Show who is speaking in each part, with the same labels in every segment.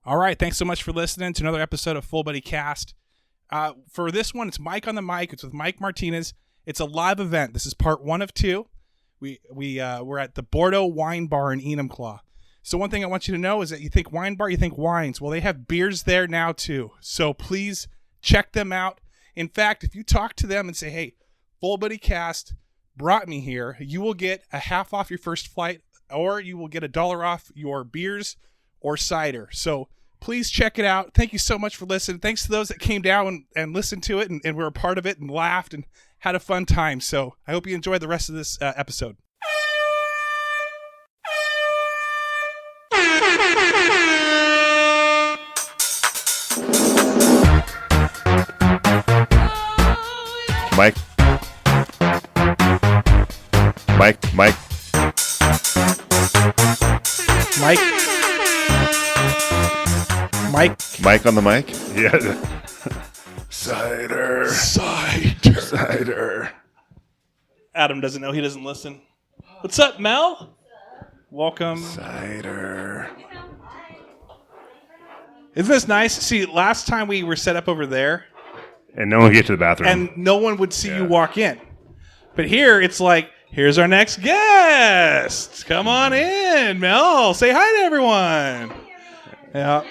Speaker 1: All right, thanks so much for listening to another episode of Full Buddy Cast. For this one, it's Mike on the mic. It's with Mike Martinez. It's a live event. This is part 1 of 2. We're at the Bordeaux Wine Bar in Enumclaw. So one thing I want you to know is that you think wine bar, you think wines. Well, they have beers there now too. So please check them out. In fact, if you talk to them and say, hey, Full Buddy Cast brought me here, you will get a half off your first flight, or you will get $1 off your beers or cider. So please check it out. Thank you so much for listening. Thanks to those that came down and listened to it and were a part of it and laughed and had a fun time. So I hope you enjoyed the rest of this episode.
Speaker 2: Mike. Mike on the mic? Yeah. Cider.
Speaker 1: Adam doesn't know. He doesn't listen. What's up, Mel? Welcome.
Speaker 2: Cider.
Speaker 1: Isn't this nice? See, last time we were set up over there,
Speaker 2: And no one would get to the bathroom.
Speaker 1: and no one would see you walk in. But here, it's like, here's our next guest. Come on in, Mel. Say hi to everyone. Yeah.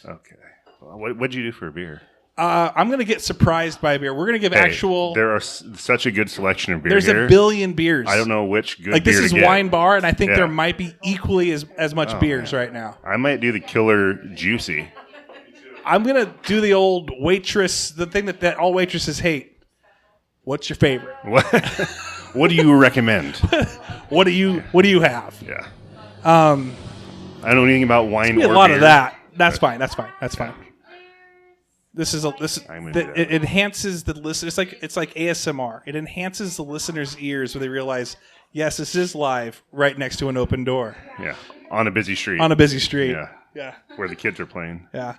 Speaker 2: Okay. Well, what'd you do for a beer?
Speaker 1: I'm going to get surprised by a beer. We're going to give actual...
Speaker 2: There are such a good selection of beer
Speaker 1: There's
Speaker 2: here.
Speaker 1: a billion beers.
Speaker 2: I don't know which good
Speaker 1: like
Speaker 2: beer
Speaker 1: this is
Speaker 2: to get.
Speaker 1: wine bar, and I think there might be equally as much beers right now.
Speaker 2: I might do the killer juicy.
Speaker 1: I'm going to do the old waitress, the thing that all waitresses hate. What's your favorite?
Speaker 2: What do you recommend?
Speaker 1: What do you have?
Speaker 2: Yeah. I don't know anything about wine or beer.
Speaker 1: A lot of that. That's fine. It enhances the listener. It's like ASMR. It enhances the listener's ears when they realize, yes, this is live right next to an open door.
Speaker 2: Yeah. On a busy street.
Speaker 1: Yeah.
Speaker 2: Where the kids are playing.
Speaker 1: Yeah.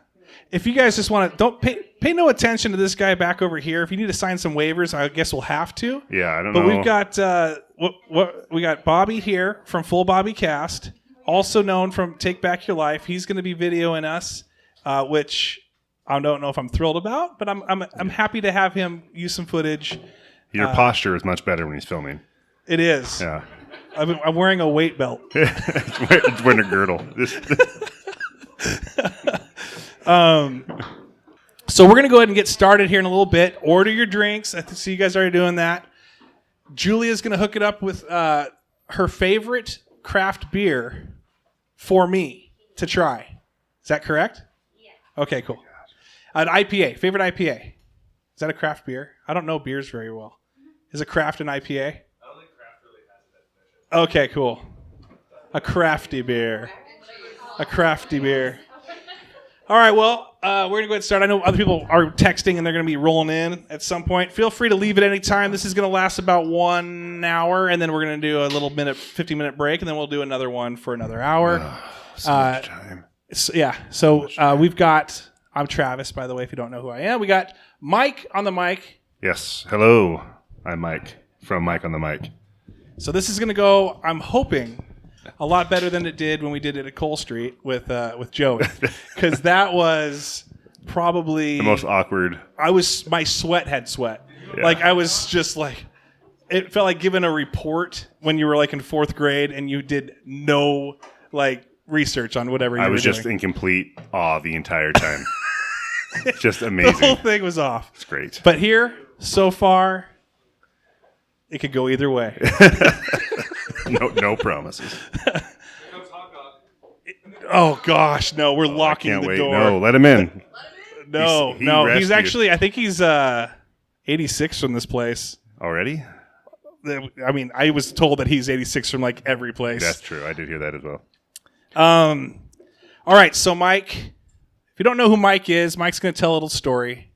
Speaker 1: If you guys just want to, don't pay no attention to this guy back over here. If you need to sign some waivers, I guess we'll have to.
Speaker 2: Yeah, I don't know.
Speaker 1: But we've got we got Bobby here from Full Bobby Cast, also known from Take Back Your Life. He's going to be videoing us, which I don't know if I'm thrilled about, but I'm happy to have him use some footage.
Speaker 2: Your posture is much better when he's filming.
Speaker 1: It is.
Speaker 2: Yeah.
Speaker 1: I'm wearing a weight belt.
Speaker 2: It's wearing a girdle.
Speaker 1: So we're going to go ahead and get started here in a little bit. Order your drinks. I see you guys are already doing that. Julia's going to hook it up with her favorite craft beer for me to try. Is that correct? Yeah. Okay, cool. An IPA. Favorite IPA. Is that a craft beer? I don't know beers very well. Is a craft an IPA? I don't think craft really has a definition. Okay, cool. A crafty beer. All right, well, we're going to go ahead and start. I know other people are texting and they're going to be rolling in at some point. Feel free to leave at any time. This is going to last about 1 hour, and then we're going to do a little 15-minute break, and then we'll do another one for another hour.
Speaker 2: So much time.
Speaker 1: So we've got... I'm Travis, by the way, if you don't know who I am. We got Mike on the mic.
Speaker 2: Yes. Hello. I'm Mike from Mike on the Mic.
Speaker 1: So this is going to go, I'm hoping, a lot better than it did when we did it at Cole Street with Joey. Because that was probably...
Speaker 2: the most awkward.
Speaker 1: My sweat had sweat.
Speaker 2: Yeah.
Speaker 1: Like, I was just like... It felt like giving a report when you were like in 4th grade and you did no like research on whatever you were doing.
Speaker 2: I was just in complete awe the entire time. Just amazing.
Speaker 1: The whole thing was off.
Speaker 2: It's great.
Speaker 1: But here, so far, it could go either way.
Speaker 2: No promises.
Speaker 1: Oh gosh, no! We're locking the door.
Speaker 2: No, let him in.
Speaker 1: No, he's actually. I think he's 86 from this place
Speaker 2: already.
Speaker 1: I mean, I was told that he's 86 from like every place.
Speaker 2: That's true. I did hear that as well.
Speaker 1: All right, so Mike, if you don't know who Mike is, Mike's going to tell a little story.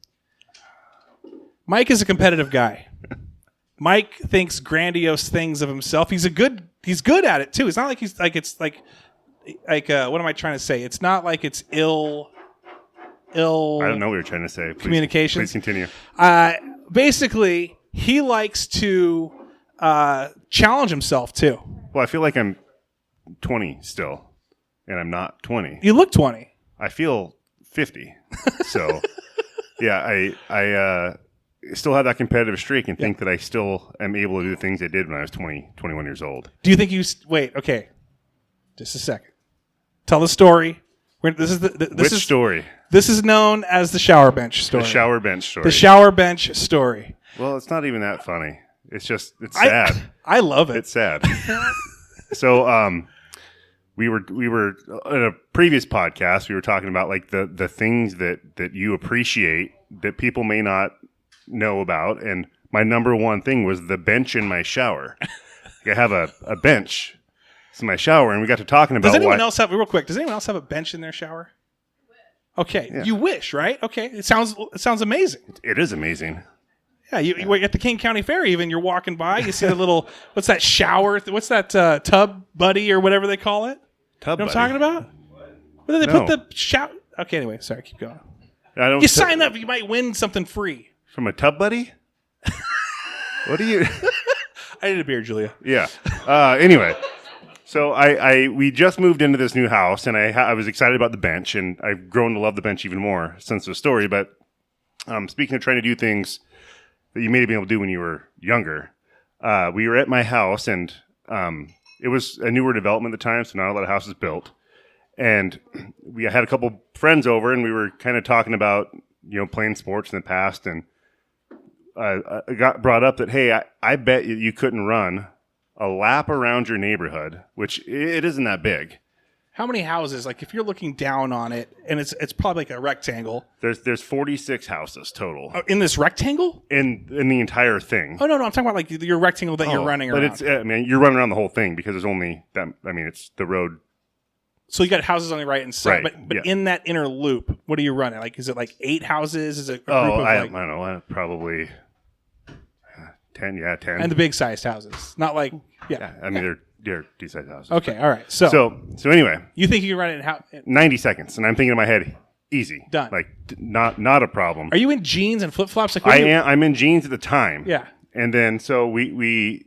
Speaker 1: Mike is a competitive guy. Mike thinks grandiose things of himself. He's good at it too. It's not like he's like it's like what am I trying to say? It's not like it's ill.
Speaker 2: I don't know what you're trying to say.
Speaker 1: Communications.
Speaker 2: Please continue.
Speaker 1: Basically, he likes to challenge himself too.
Speaker 2: Well, I feel like I'm 20 still. and I'm not 20.
Speaker 1: You look 20.
Speaker 2: I feel 50. So, yeah, I still have that competitive streak and think that I still am able to do the things I did when I was 20, 21 years old.
Speaker 1: Do you think wait, okay. Just a second. Tell the story. Which
Speaker 2: story?
Speaker 1: This is known as the shower bench story.
Speaker 2: The shower bench story.
Speaker 1: The shower bench story.
Speaker 2: Well, it's not even that funny. It's sad.
Speaker 1: I love it.
Speaker 2: It's sad. So, we were in a previous podcast. We were talking about like the things that you appreciate that people may not know about, and my number one thing was the bench in my shower. I have a bench in my shower, and we got to talking about.
Speaker 1: Does anyone else have a bench in their shower? Okay,
Speaker 2: yeah.
Speaker 1: You wish, right? Okay, it sounds amazing.
Speaker 2: It is amazing.
Speaker 1: Yeah, you at the King County Fair, even you're walking by, you see the little what's that shower? What's that tub buddy or whatever they call it?
Speaker 2: Tub
Speaker 1: you know
Speaker 2: buddy.
Speaker 1: what I'm talking about? Where they put the shower? Okay, anyway, sorry, keep going. You sign up, you might win something free
Speaker 2: from a tub buddy. What do you?
Speaker 1: I need a beer, Julia.
Speaker 2: Yeah. Anyway. So we just moved into this new house, and I was excited about the bench, and I've grown to love the bench even more since the story. But speaking of trying to do things that you may have been able to do when you were younger, we were at my house, and it was a newer development at the time, so not a lot of houses built. And we had a couple friends over, and we were kind of talking about playing sports in the past, and I got brought up that, hey, I bet you couldn't run a lap around your neighborhood, which it isn't that big.
Speaker 1: How many houses? Like if you're looking down on it, and it's probably like a rectangle.
Speaker 2: There's 46 houses total
Speaker 1: in this rectangle.
Speaker 2: In the entire thing.
Speaker 1: Oh no, I'm talking about like your rectangle that you're running around.
Speaker 2: But you're running around the whole thing because there's only that. It's the road.
Speaker 1: So you got houses on the right and side,
Speaker 2: right,
Speaker 1: but in that inner loop, what are you running? Like, is it like 8 houses? Is it a group of
Speaker 2: I don't know, probably 10. Yeah, 10.
Speaker 1: And the big sized houses, not like
Speaker 2: they're decent sized houses.
Speaker 1: Okay, all right. So
Speaker 2: anyway,
Speaker 1: you think you can run it in
Speaker 2: 90 seconds, and I'm thinking in my head, easy,
Speaker 1: done,
Speaker 2: like not a problem.
Speaker 1: Are you in jeans and flip flops? Like
Speaker 2: I'm in jeans at the time.
Speaker 1: Yeah, and
Speaker 2: then so we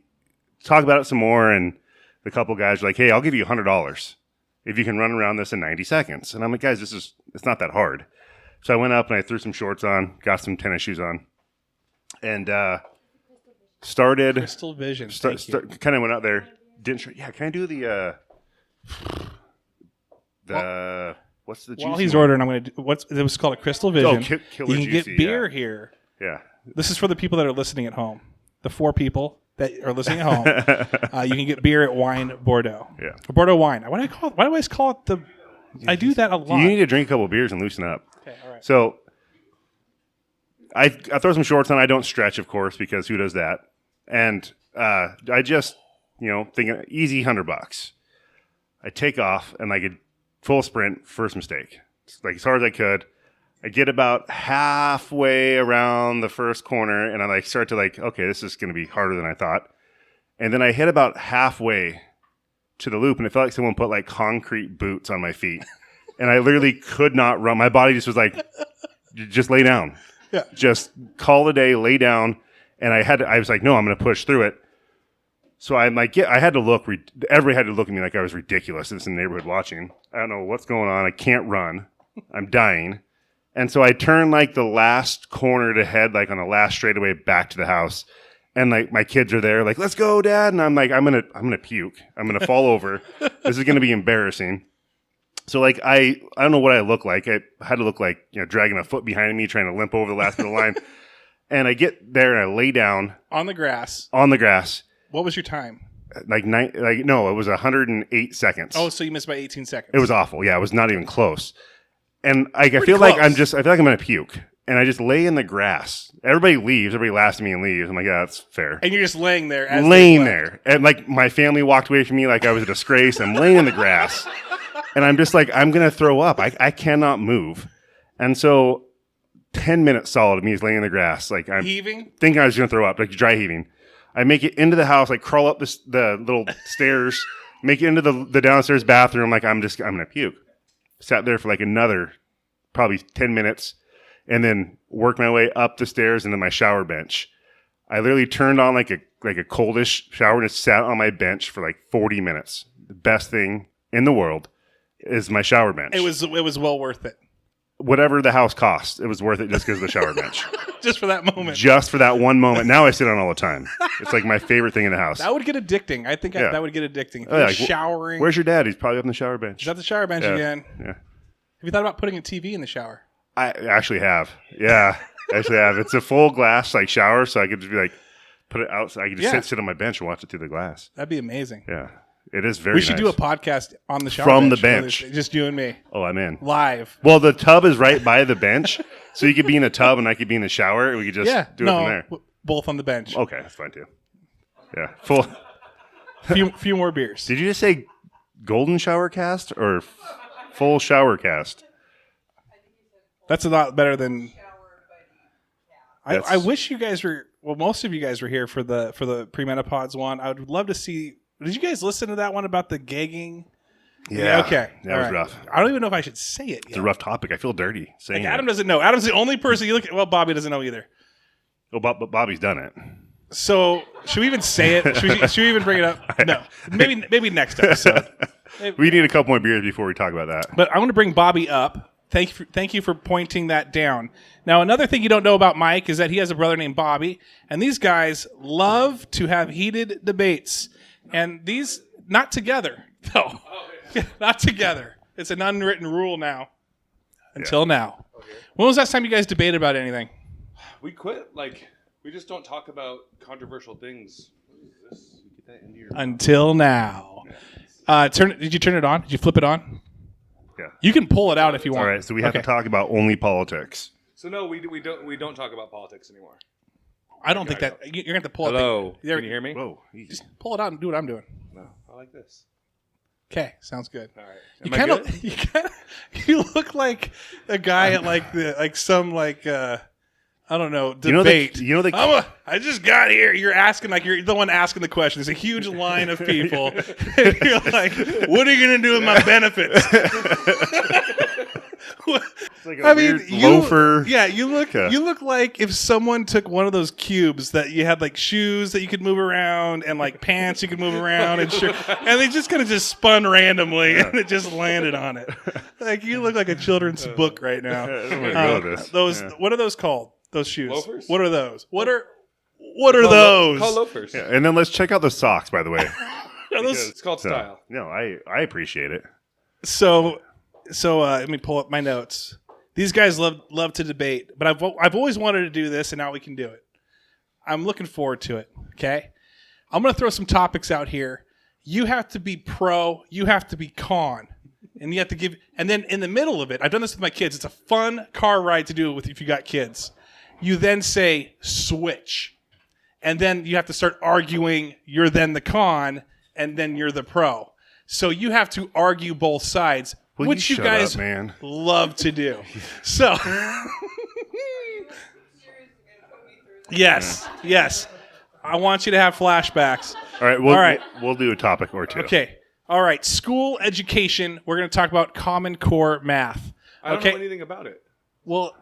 Speaker 2: talk about it some more, and the couple guys are like, "Hey, I'll give you $100 if you can run around this in 90 seconds." And I'm like, "Guys, it's not that hard." So I went up and I threw some shorts on, got some tennis shoes on, and started
Speaker 1: Crystal Vision.
Speaker 2: Kind of went out there. Didn't yeah? Can I do the what's the juice?
Speaker 1: While he's ordering, I'm going to do it was called a Crystal Vision.
Speaker 2: Killer
Speaker 1: you can
Speaker 2: juicy,
Speaker 1: get beer here.
Speaker 2: Yeah.
Speaker 1: This is for the people that are listening at home. The 4 people that are listening at home. You can get beer at Wine Bordeaux.
Speaker 2: Yeah.
Speaker 1: Bordeaux Wine. Why do I always call it the? I do that a lot.
Speaker 2: You need to drink a couple beers and loosen up.
Speaker 1: Okay. All right.
Speaker 2: So I throw some shorts on. I don't stretch, of course, because who does that? And I just, thinking easy $100. I take off and like a full sprint, first mistake. Like as hard as I could. I get about halfway around the first corner, and I start to okay, this is going to be harder than I thought. And then I hit about halfway to the loop, and it felt like someone put concrete boots on my feet. And I literally could not run. My body just was like, just lay down.
Speaker 1: Yeah.
Speaker 2: Just call it a day, lay down. And I was like, no, I'm going to push through it. So I'm like, I had to look, everybody had to look at me like I was ridiculous. This in the neighborhood watching. I don't know what's going on. I can't run. I'm dying. And so I turn the last corner to head, on the last straightaway back to the house. And my kids are there, let's go, Dad. And I'm like, I'm gonna puke. I'm gonna fall over. This is gonna be embarrassing. So I don't know what I look like. I had to look like dragging a foot behind me, trying to limp over the last bit of the line. And I get there and I lay down
Speaker 1: on the grass.
Speaker 2: What
Speaker 1: was your time?
Speaker 2: No, it was 108 seconds.
Speaker 1: Oh, so you missed by 18 seconds.
Speaker 2: It was awful. Yeah, it was not even close. And I feel like I feel like I'm gonna puke. And I just lay in the grass. Everybody leaves. Everybody laughs at me and leaves. I'm like, yeah, that's fair.
Speaker 1: And you're just laying there.
Speaker 2: And my family walked away from me like I was a disgrace. I'm laying in the grass. And I'm just I'm going to throw up. I cannot move. And so 10 minutes solid of me is laying in the grass. I'm
Speaker 1: heaving?
Speaker 2: Thinking I was going to throw up, dry heaving. I make it into the house, crawl up the little stairs, make it into the downstairs bathroom. I'm going to puke. Sat there for another probably 10 minutes. And then worked my way up the stairs into my shower bench. I literally turned on a coldish shower and just sat on my bench for 40 minutes. The best thing in the world. is my shower bench.
Speaker 1: It was well worth it.
Speaker 2: Whatever the house cost, it was worth it just because of the shower bench.
Speaker 1: Just for that moment.
Speaker 2: Just for that one moment. Now I sit on it all the time. It's like my favorite thing in the house.
Speaker 1: That would get addicting. I think that would get addicting. If
Speaker 2: Oh,
Speaker 1: you're
Speaker 2: like,
Speaker 1: showering.
Speaker 2: Where's your dad? He's probably up on the shower bench.
Speaker 1: Is that the shower bench again?
Speaker 2: Yeah.
Speaker 1: Have you thought about putting a TV in the shower?
Speaker 2: I actually have. Yeah. I actually have. It's a full glass like shower, so I could just be like, put it out. So I could just sit on my bench and watch it through the glass.
Speaker 1: That'd be amazing.
Speaker 2: Yeah. It is very
Speaker 1: We should
Speaker 2: nice.
Speaker 1: do a podcast on the shower
Speaker 2: From
Speaker 1: bench.
Speaker 2: the bench.
Speaker 1: Just you and me.
Speaker 2: Oh, I'm in.
Speaker 1: Live.
Speaker 2: Well, the tub is right by the bench, so you could be in the tub and I could be in the shower, and we could just do it from there.
Speaker 1: Both on the bench.
Speaker 2: Okay, that's fine too. Yeah, full.
Speaker 1: few more beers.
Speaker 2: Did you just say golden shower cast or full shower cast?
Speaker 1: That's a lot better than. I wish you guys were. Well, most of you guys were here for the premenopause one. I would love to see. Did you guys listen to that one about the gagging?
Speaker 2: Yeah.
Speaker 1: Okay.
Speaker 2: That was rough.
Speaker 1: I don't even know if I should say it.
Speaker 2: It's a rough topic. I feel dirty saying
Speaker 1: Adam
Speaker 2: it.
Speaker 1: doesn't know. Adam's the only person you look at. Well, Bobby doesn't know either.
Speaker 2: Well, but Bobby's done it.
Speaker 1: So should we even say it? Should we even bring it up? No. Maybe next episode.
Speaker 2: We need a couple more beers before we talk about that.
Speaker 1: But I want to bring Bobby up. Thank you for pointing that down. Now, another thing you don't know about Mike is that he has a brother named Bobby, and these guys love to have heated debates. And these, not together, though. Not together. It's an unwritten rule now. Until now. Okay. When was the last time you guys debated about anything?
Speaker 3: We quit. We just don't talk about controversial things. What is this? Get that into your
Speaker 1: Until now. Did you turn it on? Did you flip it on?
Speaker 2: Yeah.
Speaker 1: You can pull it out if you want.
Speaker 2: All right, so we have to talk about only politics.
Speaker 3: So no, we don't talk about politics anymore.
Speaker 1: I don't think that you're going to have to pull it.
Speaker 3: Hello. Can you hear me?
Speaker 2: Whoa, easy.
Speaker 1: Just pull it out and do what I'm doing.
Speaker 3: No, I like this.
Speaker 1: Okay, sounds good.
Speaker 3: All right.
Speaker 1: You look like a guy at some I don't know, debate. I just got here. You're asking you're the one asking the question. There's a huge line of people. And you're like, what are you going to do with my benefits?
Speaker 2: It's like a weird loafer.
Speaker 1: Yeah, you look like if someone took one of those cubes that you had shoes that you could move around and pants you could move around and and they just kind of just spun randomly and it just landed on it. You look like a children's book right now. What are those called? Those shoes.
Speaker 3: Loafers?
Speaker 1: What are those? What are those?
Speaker 3: Called loafers.
Speaker 2: Yeah, and then let's check out the socks, by the way.
Speaker 3: It's called style.
Speaker 2: No, I appreciate it.
Speaker 1: So let me pull up my notes. These guys love to debate, but I've always wanted to do this, and now we can do it. I'm looking forward to it. Okay, I'm going to throw some topics out here. You have to be pro. You have to be con. And you have to give, and then in the middle of it, I've done this with my kids. It's a fun car ride to do with if you got kids. You then say switch, and then you have to start arguing. You're then the con, and then you're the pro. So you have to argue both sides, which you guys love to do. So, yes, I want you to have flashbacks.
Speaker 2: All right, we'll do a topic or two.
Speaker 1: Okay. All right, school education. We're going to talk about Common Core math.
Speaker 3: I don't know anything about it.
Speaker 1: Well,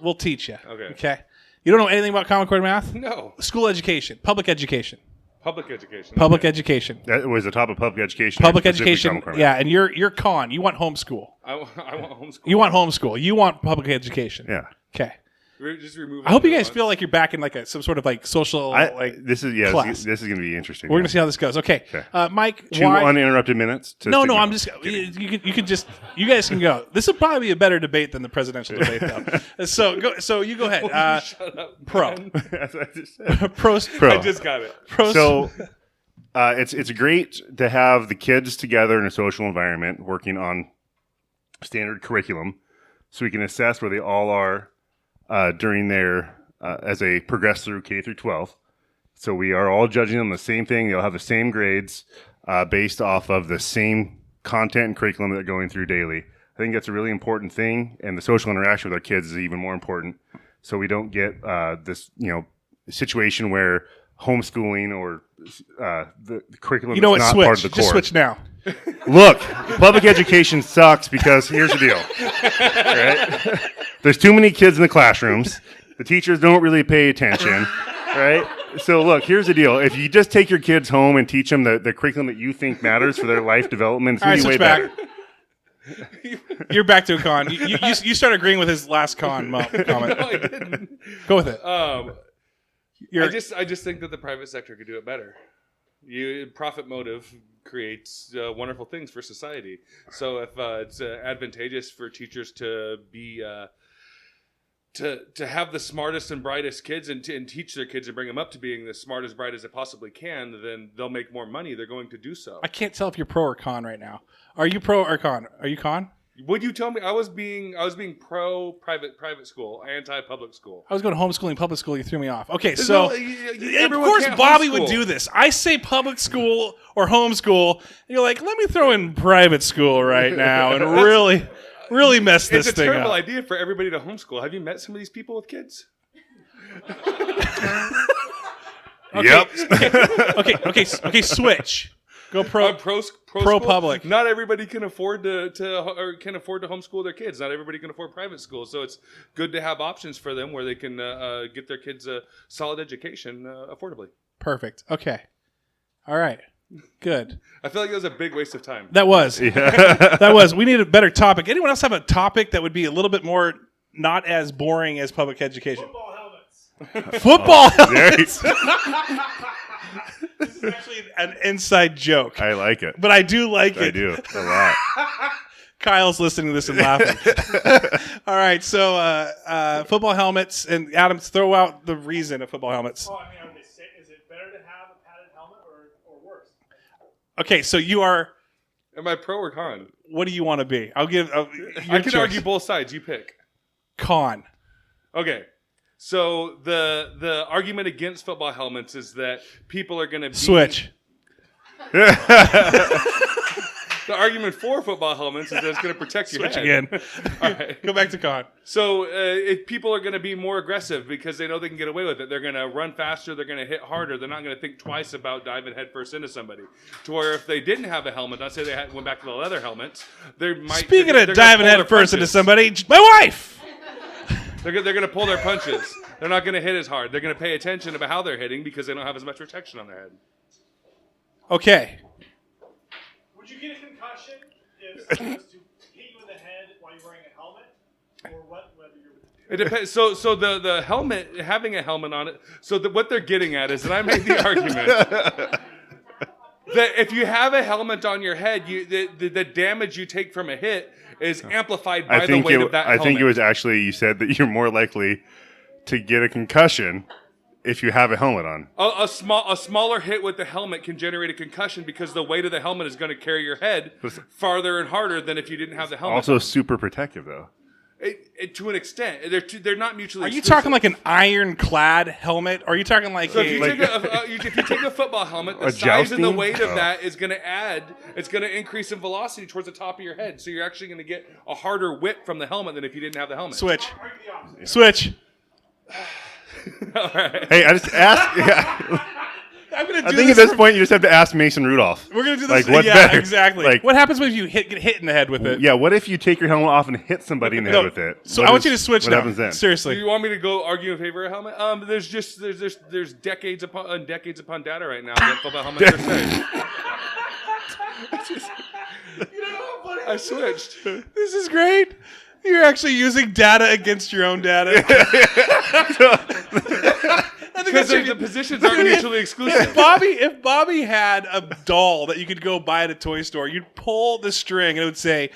Speaker 1: we'll teach you.
Speaker 3: Okay.
Speaker 1: You don't know anything about Common Core math?
Speaker 3: No.
Speaker 1: School education. Public education.
Speaker 3: Public education.
Speaker 1: Public education.
Speaker 2: That was the top of public education.
Speaker 1: Public education. Yeah, and you're con. You want homeschool.
Speaker 3: I want homeschool.
Speaker 1: You want homeschool. You want public education.
Speaker 2: Yeah.
Speaker 1: Okay.
Speaker 3: Just remove.
Speaker 1: I hope you guys feel like you're back in some sort of social
Speaker 2: this is
Speaker 1: class.
Speaker 2: This is going to be interesting.
Speaker 1: We're going to see how this goes. Okay. Mike,
Speaker 2: 2 uninterrupted minutes.
Speaker 1: No, I'm just. You guys can go. This will probably be a better debate than the presidential debate, though. So you go ahead.
Speaker 3: Shut up.
Speaker 1: Pro.
Speaker 2: That's what I just said.
Speaker 1: Pro.
Speaker 3: I just got it.
Speaker 2: So it's great to have the kids together in a social environment working on standard curriculum, so we can assess where they all are during their as they progress through K through 12. So we are all judging them the same thing. They'll have the same grades based off of the same content and curriculum that they're going through daily. I think that's a really important thing, and the social interaction with our kids is even more important. So we don't get this situation where homeschooling or the curriculum is not part of the core.
Speaker 1: Just switch now.
Speaker 2: Look, public education sucks because here's the deal. Right? There's too many kids in the classrooms. The teachers don't really pay attention. Right? So look, here's the deal. If you just take your kids home and teach them the curriculum that you think matters for their life development, it's going to be way better.
Speaker 1: You're back to a con. You start agreeing with his last comment.
Speaker 3: No, I didn't.
Speaker 1: Go with it.
Speaker 3: I just think that the private sector could do it better. Profit motive creates wonderful things for society. So if it's advantageous for teachers to be to have the smartest and brightest kids and teach their kids and bring them up to being the smartest, brightest they possibly can, then they'll make more money. They're going to do so.
Speaker 1: I can't tell if you're pro or con right now. Are you pro or con? Are you con?
Speaker 3: Would you tell me I was being pro private school, anti public school?
Speaker 1: I was going to homeschooling, public school. You threw me off. Okay, so of
Speaker 3: everyone
Speaker 1: course
Speaker 3: can't
Speaker 1: Bobby
Speaker 3: homeschool.
Speaker 1: would do this. I say public school or homeschool, and you're like, let me throw in private school right now and really mess this
Speaker 3: It's a
Speaker 1: thing
Speaker 3: terrible
Speaker 1: up.
Speaker 3: idea for everybody to homeschool. Have you met some of these people with kids?
Speaker 2: Yep.
Speaker 1: Okay. Switch. Go pro.
Speaker 3: Pro
Speaker 1: Pro
Speaker 3: school?
Speaker 1: public.
Speaker 3: Not everybody can afford to homeschool their kids. Not everybody can afford private school. So it's good to have options for them where they can get their kids a solid education affordably.
Speaker 1: Perfect. Okay. All right. Good.
Speaker 3: I feel like it was a big waste of time.
Speaker 1: That was. That was. We need a better topic. Anyone else have a topic that would be a little bit more not as boring as public education?
Speaker 4: Football helmets.
Speaker 1: Football helmets. This is actually an inside joke.
Speaker 2: I like it.
Speaker 1: But I do like it.
Speaker 2: I do a lot.
Speaker 1: Kyle's listening to this and laughing. All right, so football helmets, and Adam, throw out the reason of football helmets.
Speaker 4: Well, I mean, is it better to have a padded helmet or worse?
Speaker 1: Okay, so you are.
Speaker 3: Am I pro or con?
Speaker 1: What do you want to be? I'll give.
Speaker 3: I can argue both sides. You pick.
Speaker 1: Con.
Speaker 3: Okay. So the argument against football helmets is that people are going to
Speaker 1: Switch.
Speaker 3: The argument for football helmets is that it's going to protect your
Speaker 1: Switch
Speaker 3: head.
Speaker 1: again.
Speaker 3: All right.
Speaker 1: Go back to con.
Speaker 3: So if people are going to be more aggressive because they know they can get away with it. They're going to run faster. They're going to hit harder. They're not going to think twice about diving headfirst into somebody. To where if they didn't have a helmet, let's say they went back to the leather helmets, they might.
Speaker 1: Speaking
Speaker 3: they're
Speaker 1: of
Speaker 3: gonna
Speaker 1: diving
Speaker 3: pull their
Speaker 1: headfirst into
Speaker 3: punches.
Speaker 1: somebody, my wife.
Speaker 3: They're going to pull their punches. They're not going to hit as hard. They're going to pay attention about how they're hitting because they don't have as much protection on their head.
Speaker 1: Okay.
Speaker 4: Would you get a concussion if someone was to hit you in the head while you're wearing a helmet, or whether you're?
Speaker 3: It depends. So the helmet, having a helmet on it. So what they're getting at is, and I made the argument that if you have a helmet on your head, the damage you take from a hit is amplified by the weight of that helmet.
Speaker 2: I think it was actually you said that you're more likely to get a concussion if you have a helmet on.
Speaker 3: A smaller hit with the helmet can generate a concussion because the weight of the helmet is going to carry your head farther and harder than if you didn't have the helmet.
Speaker 2: Also super protective though.
Speaker 3: To an extent, they're not mutually.
Speaker 1: Are you
Speaker 3: exclusive.
Speaker 1: talking like an ironclad helmet? Or are you talking like
Speaker 3: So if you,
Speaker 1: a?
Speaker 3: if you take a football helmet, the
Speaker 2: A
Speaker 3: size and the
Speaker 2: jousting?
Speaker 3: weight of
Speaker 2: Oh.
Speaker 3: that is going to add. It's going to increase in velocity towards the top of your head. So you're actually going to get a harder whip from the helmet than if you didn't have the helmet.
Speaker 1: Switch.
Speaker 4: Argue the opposite.
Speaker 1: Switch.
Speaker 3: All right.
Speaker 2: Hey, I just asked. Yeah.
Speaker 1: I'm gonna do
Speaker 2: I think
Speaker 1: this
Speaker 2: at this
Speaker 1: for-
Speaker 2: point you just have to ask Mason Rudolph.
Speaker 1: We're gonna do this.
Speaker 2: Like, what's
Speaker 1: yeah,
Speaker 2: better?
Speaker 1: exactly.
Speaker 2: Like-
Speaker 1: what happens when you get hit in the head with it?
Speaker 2: Yeah, what if you take your helmet off and hit somebody in the head with it?
Speaker 1: So
Speaker 2: What
Speaker 1: I want
Speaker 2: is-
Speaker 1: you to switch
Speaker 2: what
Speaker 1: now.
Speaker 2: happens then?
Speaker 3: Do
Speaker 1: Seriously.
Speaker 3: you want me to go argue in favor of a helmet? There's decades upon data right now that football helmets are safe. I switched.
Speaker 1: This is great. You're actually using data against your own data. I think
Speaker 3: Because
Speaker 1: that's
Speaker 3: the positions aren't mutually exclusive.
Speaker 1: If Bobby had a doll that you could go buy at a toy store, you'd pull the string and it would say,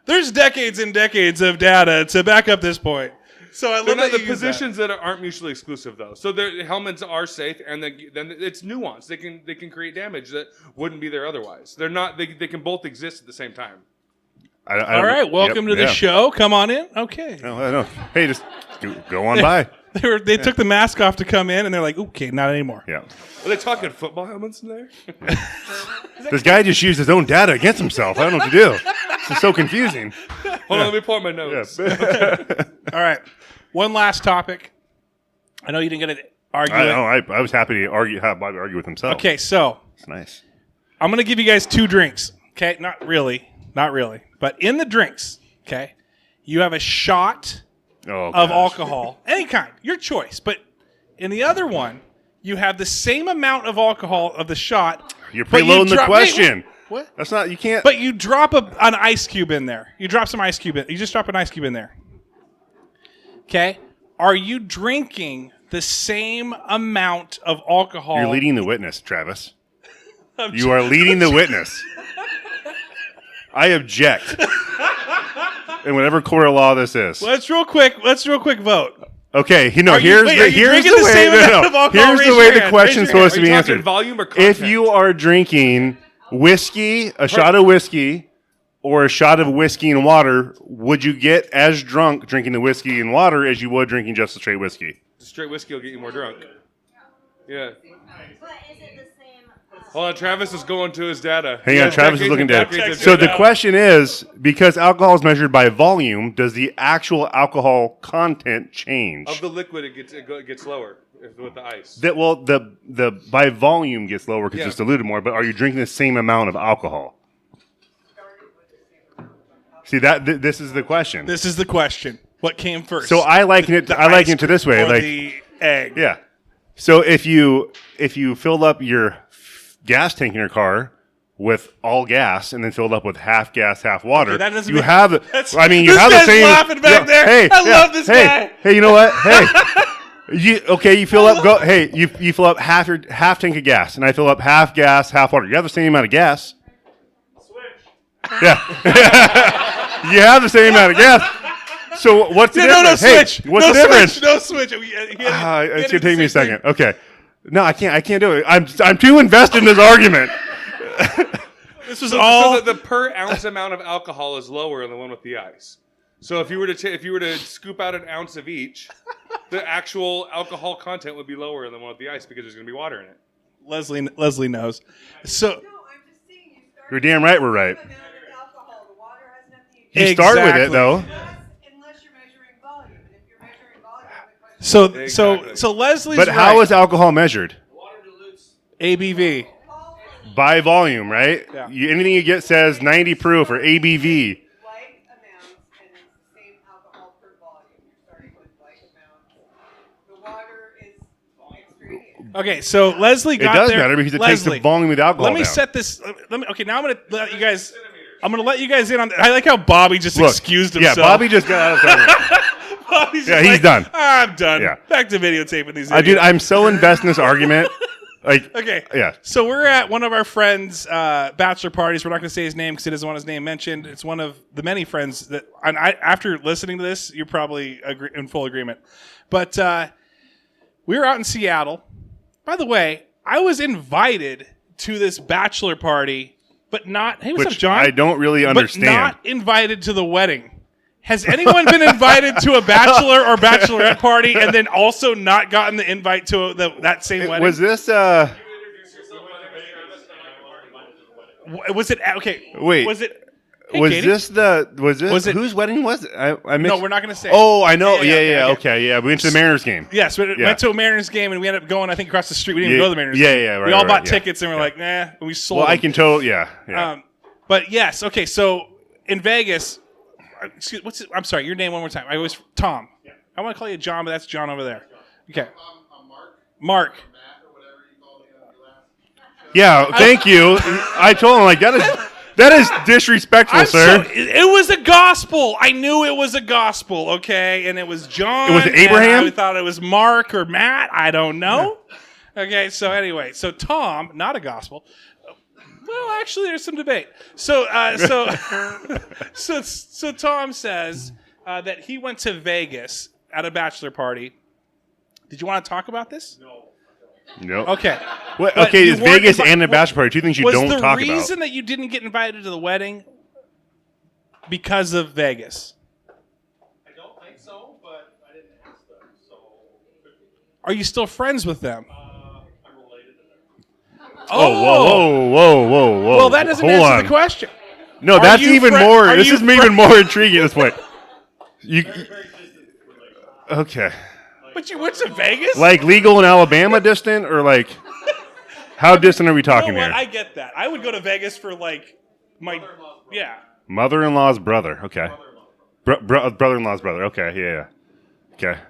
Speaker 1: "There's decades and decades of data to back up this point." So I
Speaker 3: They're
Speaker 1: love
Speaker 3: not
Speaker 1: that
Speaker 3: the
Speaker 1: you use that.
Speaker 3: positions that aren't mutually exclusive, though. So their helmets are safe, and then it's nuanced. They can create damage that wouldn't be there otherwise. They're not. They can both exist at the same time.
Speaker 2: I
Speaker 1: All right, welcome to the show. Come on in. Okay.
Speaker 2: No, I know. Hey, just go on by.
Speaker 1: They took the mask off to come in, and they're like, "Okay, not anymore."
Speaker 2: Yeah.
Speaker 3: Are they talking football helmets in there?
Speaker 2: This guy just used his own data against himself. I don't know what to do. This is so confusing.
Speaker 3: Hold on, let me pull out my notes.
Speaker 1: All right. One last topic. I know you didn't get to argue.
Speaker 2: I
Speaker 1: it.
Speaker 2: know. I was happy to have Bobby argue with himself.
Speaker 1: Okay, so
Speaker 2: It's nice.
Speaker 1: I'm going to give you guys two drinks. Okay, not really. But in the drinks, okay, you have a shot
Speaker 2: Oh,
Speaker 1: of
Speaker 2: gosh.
Speaker 1: alcohol, any kind, your choice. But in the other one, you have the same amount of alcohol of the shot.
Speaker 2: You're
Speaker 1: but you
Speaker 2: preloading the
Speaker 1: drop-
Speaker 2: question.
Speaker 1: What?
Speaker 2: That's not. You can't.
Speaker 1: But you drop an ice cube in there. You drop some ice cube in. You just drop an ice cube in there. Okay. Are you drinking the same amount of alcohol?
Speaker 2: You're leading the witness, Travis. You are leading the witness. I object. In whatever court of law this is.
Speaker 1: Let's real quick vote.
Speaker 2: Okay, here's the way the question's supposed to be answered.
Speaker 3: Volume or content?
Speaker 2: If you are drinking whiskey, a shot of whiskey, or a shot of whiskey and water, would you get as drunk drinking the whiskey and water as you would drinking just a straight whiskey?
Speaker 3: Straight whiskey will get you more drunk. Yeah.
Speaker 5: But is it the same?
Speaker 3: Hold on, Travis is going to his data.
Speaker 2: Hang on, Travis is looking dead. So the question is, because alcohol is measured by volume, does the actual alcohol content change?
Speaker 3: Of the liquid, it gets lower with the ice.
Speaker 2: The by volume gets lower because
Speaker 3: Yeah.
Speaker 2: it's diluted more, but are you drinking the same amount of alcohol? See this is the question.
Speaker 1: This is the question. What came first?
Speaker 2: So I liken it to this way,
Speaker 1: or
Speaker 2: like
Speaker 1: the egg.
Speaker 2: yeah. So if you filled up your gas tank in your car with all gas and then filled up with half gas, half water,
Speaker 1: Okay, that doesn't
Speaker 2: you
Speaker 1: make-
Speaker 2: have the.
Speaker 1: That's-
Speaker 2: I mean, you
Speaker 1: this
Speaker 2: have the
Speaker 1: guy's
Speaker 2: same.
Speaker 1: laughing back there.
Speaker 2: Hey,
Speaker 1: I love this guy.
Speaker 2: Hey, you know what? Hey. You fill up. You fill up half tank of gas, and I fill up half gas, half water. You have the same amount of gas.
Speaker 4: Switch.
Speaker 2: Yeah, you have the same amount of gas. So what's the difference?
Speaker 1: Switch.
Speaker 2: What's the difference?
Speaker 1: No switch.
Speaker 2: It's gonna take me a second. Okay, no, I can't do it. I'm too invested in this argument.
Speaker 1: This was
Speaker 3: So
Speaker 1: all.
Speaker 3: the per ounce amount of alcohol is lower than the one with the ice. So if you were to scoop out an ounce of each, the actual alcohol content would be lower than the one with the ice because there's going to be water in it.
Speaker 1: Leslie knows. So
Speaker 5: No, I'm just saying you start.
Speaker 2: You're damn right. We're right.
Speaker 5: with the amount of alcohol. The water has nothing to do
Speaker 2: You start with it
Speaker 1: Exactly.
Speaker 2: though.
Speaker 5: unless you're measuring volume. And if you're measuring volume, the question
Speaker 1: so Leslie's
Speaker 2: But how is alcohol measured?
Speaker 1: ABV?
Speaker 2: By volume, right?
Speaker 1: Yeah.
Speaker 2: Anything you get says 90 proof or ABV.
Speaker 5: like amounts, and it's the same alcohol per volume. You're starting with like amounts. The water is extreme.
Speaker 1: Okay, so Leslie
Speaker 2: It
Speaker 1: got
Speaker 2: does
Speaker 1: there.
Speaker 2: matter because it takes
Speaker 1: Leslie,
Speaker 2: the volume of the alcohol
Speaker 1: Let me
Speaker 2: down.
Speaker 1: set this. Let me. Okay, now I'm gonna let you guys. I'm gonna let you guys in on. I like how Bobby just
Speaker 2: Look,
Speaker 1: excused
Speaker 2: yeah,
Speaker 1: himself.
Speaker 2: Bobby just got out of tournament.
Speaker 1: Bobby's
Speaker 2: Yeah,
Speaker 1: just
Speaker 2: he's
Speaker 1: like,
Speaker 2: done.
Speaker 1: I'm done.
Speaker 2: Yeah.
Speaker 1: Back to videotaping these.
Speaker 2: Dude,
Speaker 1: idiots.
Speaker 2: I'm so invested in this argument. Like,
Speaker 1: Okay.
Speaker 2: yeah.
Speaker 1: So we're at one of our friends' bachelor parties. We're not going to say his name because he doesn't want his name mentioned. It's one of the many friends that, and after listening to this, you're probably in full agreement. But we were out in Seattle. By the way, I was invited to this bachelor party, but not. Hey, what's up,
Speaker 2: Which
Speaker 1: John?
Speaker 2: I don't really understand.
Speaker 1: But not invited to the wedding. Has anyone been invited to a bachelor or bachelorette party and then also not gotten the invite to that same wedding?
Speaker 2: Was this,
Speaker 1: Was it okay?
Speaker 2: Wait.
Speaker 1: Was it? Hey,
Speaker 2: was
Speaker 1: Katie?
Speaker 2: this
Speaker 1: Was it-
Speaker 2: whose wedding was it? I mixed.
Speaker 1: No, we're not going to say.
Speaker 2: Oh, I know. Yeah,
Speaker 1: okay.
Speaker 2: okay. Yeah, we went to the Mariners game.
Speaker 1: Yes, we
Speaker 2: Yeah.
Speaker 1: went to a Mariners game and we ended up going, I think, across the street. We didn't even
Speaker 2: Yeah,
Speaker 1: go to the Mariners
Speaker 2: yeah,
Speaker 1: game.
Speaker 2: yeah, right,
Speaker 1: we all
Speaker 2: right,
Speaker 1: bought
Speaker 2: yeah.
Speaker 1: tickets and we're like, nah, and we sold
Speaker 2: Well,
Speaker 1: them.
Speaker 2: I can totally, yeah.
Speaker 1: But yes, okay, so in Vegas, I'm sorry, your name one more time. I always, Tom. Yeah. I want to call you John, but that's John over there. Okay. Mark.
Speaker 2: Yeah, thank you. I told him, like, that is disrespectful,
Speaker 1: I'm
Speaker 2: sir.
Speaker 1: it was a gospel. I knew it was a gospel, okay? And it was John.
Speaker 2: Was it
Speaker 1: and
Speaker 2: Abraham?
Speaker 1: I thought it was Mark or Matt. I don't know. Okay, so anyway, so Tom, not a gospel. Well, actually, there's some debate. So Tom says that he went to Vegas at a bachelor party. Did you want to talk about this?
Speaker 2: No.
Speaker 1: Okay.
Speaker 2: Well,
Speaker 1: But
Speaker 2: okay,
Speaker 1: you
Speaker 2: it's
Speaker 1: weren't
Speaker 2: Vegas
Speaker 1: invi-
Speaker 2: and a bachelor party. Two things you don't
Speaker 1: Was
Speaker 2: talk
Speaker 1: the
Speaker 2: about.
Speaker 1: reason that you didn't get invited to the wedding because of Vegas?
Speaker 4: I don't think so, but I didn't ask them, so
Speaker 1: Are you still friends with them?
Speaker 4: I'm related to them.
Speaker 2: Whoa.
Speaker 1: Well, that doesn't
Speaker 2: Hold
Speaker 1: answer
Speaker 2: on.
Speaker 1: the question.
Speaker 2: No,
Speaker 1: Are
Speaker 2: that's
Speaker 1: you
Speaker 2: even
Speaker 1: fri-
Speaker 2: more.
Speaker 1: are
Speaker 2: This
Speaker 1: you
Speaker 2: is even more intriguing at this point. Okay.
Speaker 1: But you went to Vegas?
Speaker 2: Like legal in Alabama distant or like how distant are we
Speaker 1: you know
Speaker 2: talking
Speaker 1: what?
Speaker 2: here?
Speaker 1: I get that. I would go to Vegas for like my
Speaker 2: Mother-in-law's brother. Okay. Brother-in-law's brother. Okay. Yeah. Okay.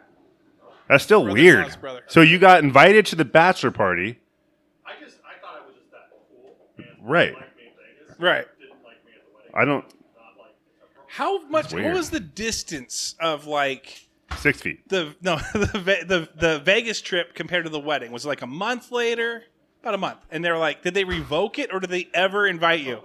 Speaker 2: That's still weird.
Speaker 1: Brother-in-law's brother.
Speaker 2: So you got invited to the bachelor party.
Speaker 4: I thought it was just that cool. And
Speaker 2: Right.
Speaker 4: like me in Vegas,
Speaker 1: Right.
Speaker 4: didn't like me at the wedding.
Speaker 2: I don't.
Speaker 4: Not like
Speaker 1: How much? What
Speaker 2: weird.
Speaker 1: was the distance of like
Speaker 2: 6 feet.
Speaker 1: the Vegas trip compared to the wedding? Was it like a month later? About a month. And they were like, did they revoke it or did they ever invite you?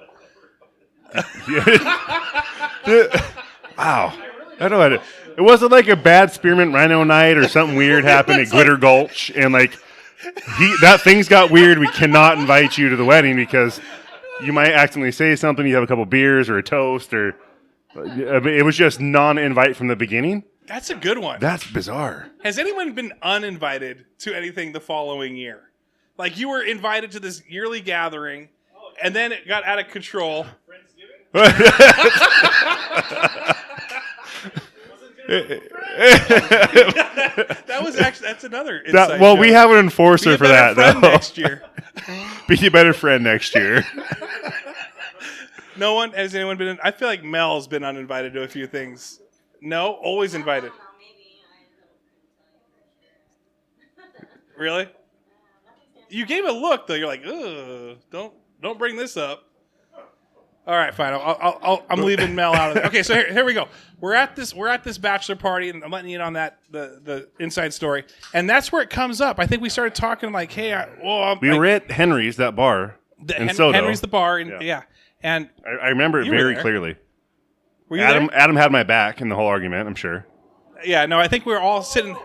Speaker 2: Wow. I don't know. It wasn't like a bad spearmint rhino night or something weird happened at Glitter Gulch, and like that things got weird. We cannot invite you to the wedding because you might accidentally say something. You have a couple beers or a toast, or it was just non-invite from the beginning.
Speaker 1: That's a good one.
Speaker 2: That's bizarre.
Speaker 1: Has anyone been uninvited to anything the following year? Like you were invited to this yearly gathering, and then it got out of control. That was actually that's another inside
Speaker 2: Well,
Speaker 1: joke.
Speaker 2: we have an enforcer
Speaker 1: Be a
Speaker 2: for
Speaker 1: better
Speaker 2: that
Speaker 1: friend
Speaker 2: though.
Speaker 1: next year.
Speaker 2: Be a better friend next year.
Speaker 1: No one has anyone been. I feel like Mel's been uninvited to a few things. No, always invited. Really? You gave a look though. You're like, ugh, don't bring this up. All right, fine. I'm leaving Mel out of it. Okay, so here we go. We're at this bachelor party, and I'm letting you in on that the inside story, and that's where it comes up. I think we started talking like, hey,
Speaker 2: We were at Henry's, that bar in Soto.
Speaker 1: Henry's the bar, and yeah. And
Speaker 2: I remember it
Speaker 1: You were
Speaker 2: very
Speaker 1: there.
Speaker 2: clearly.
Speaker 1: were you
Speaker 2: Adam
Speaker 1: there?
Speaker 2: Adam had my back in the whole argument, I'm sure.
Speaker 1: Yeah, no, I think we were all sitting.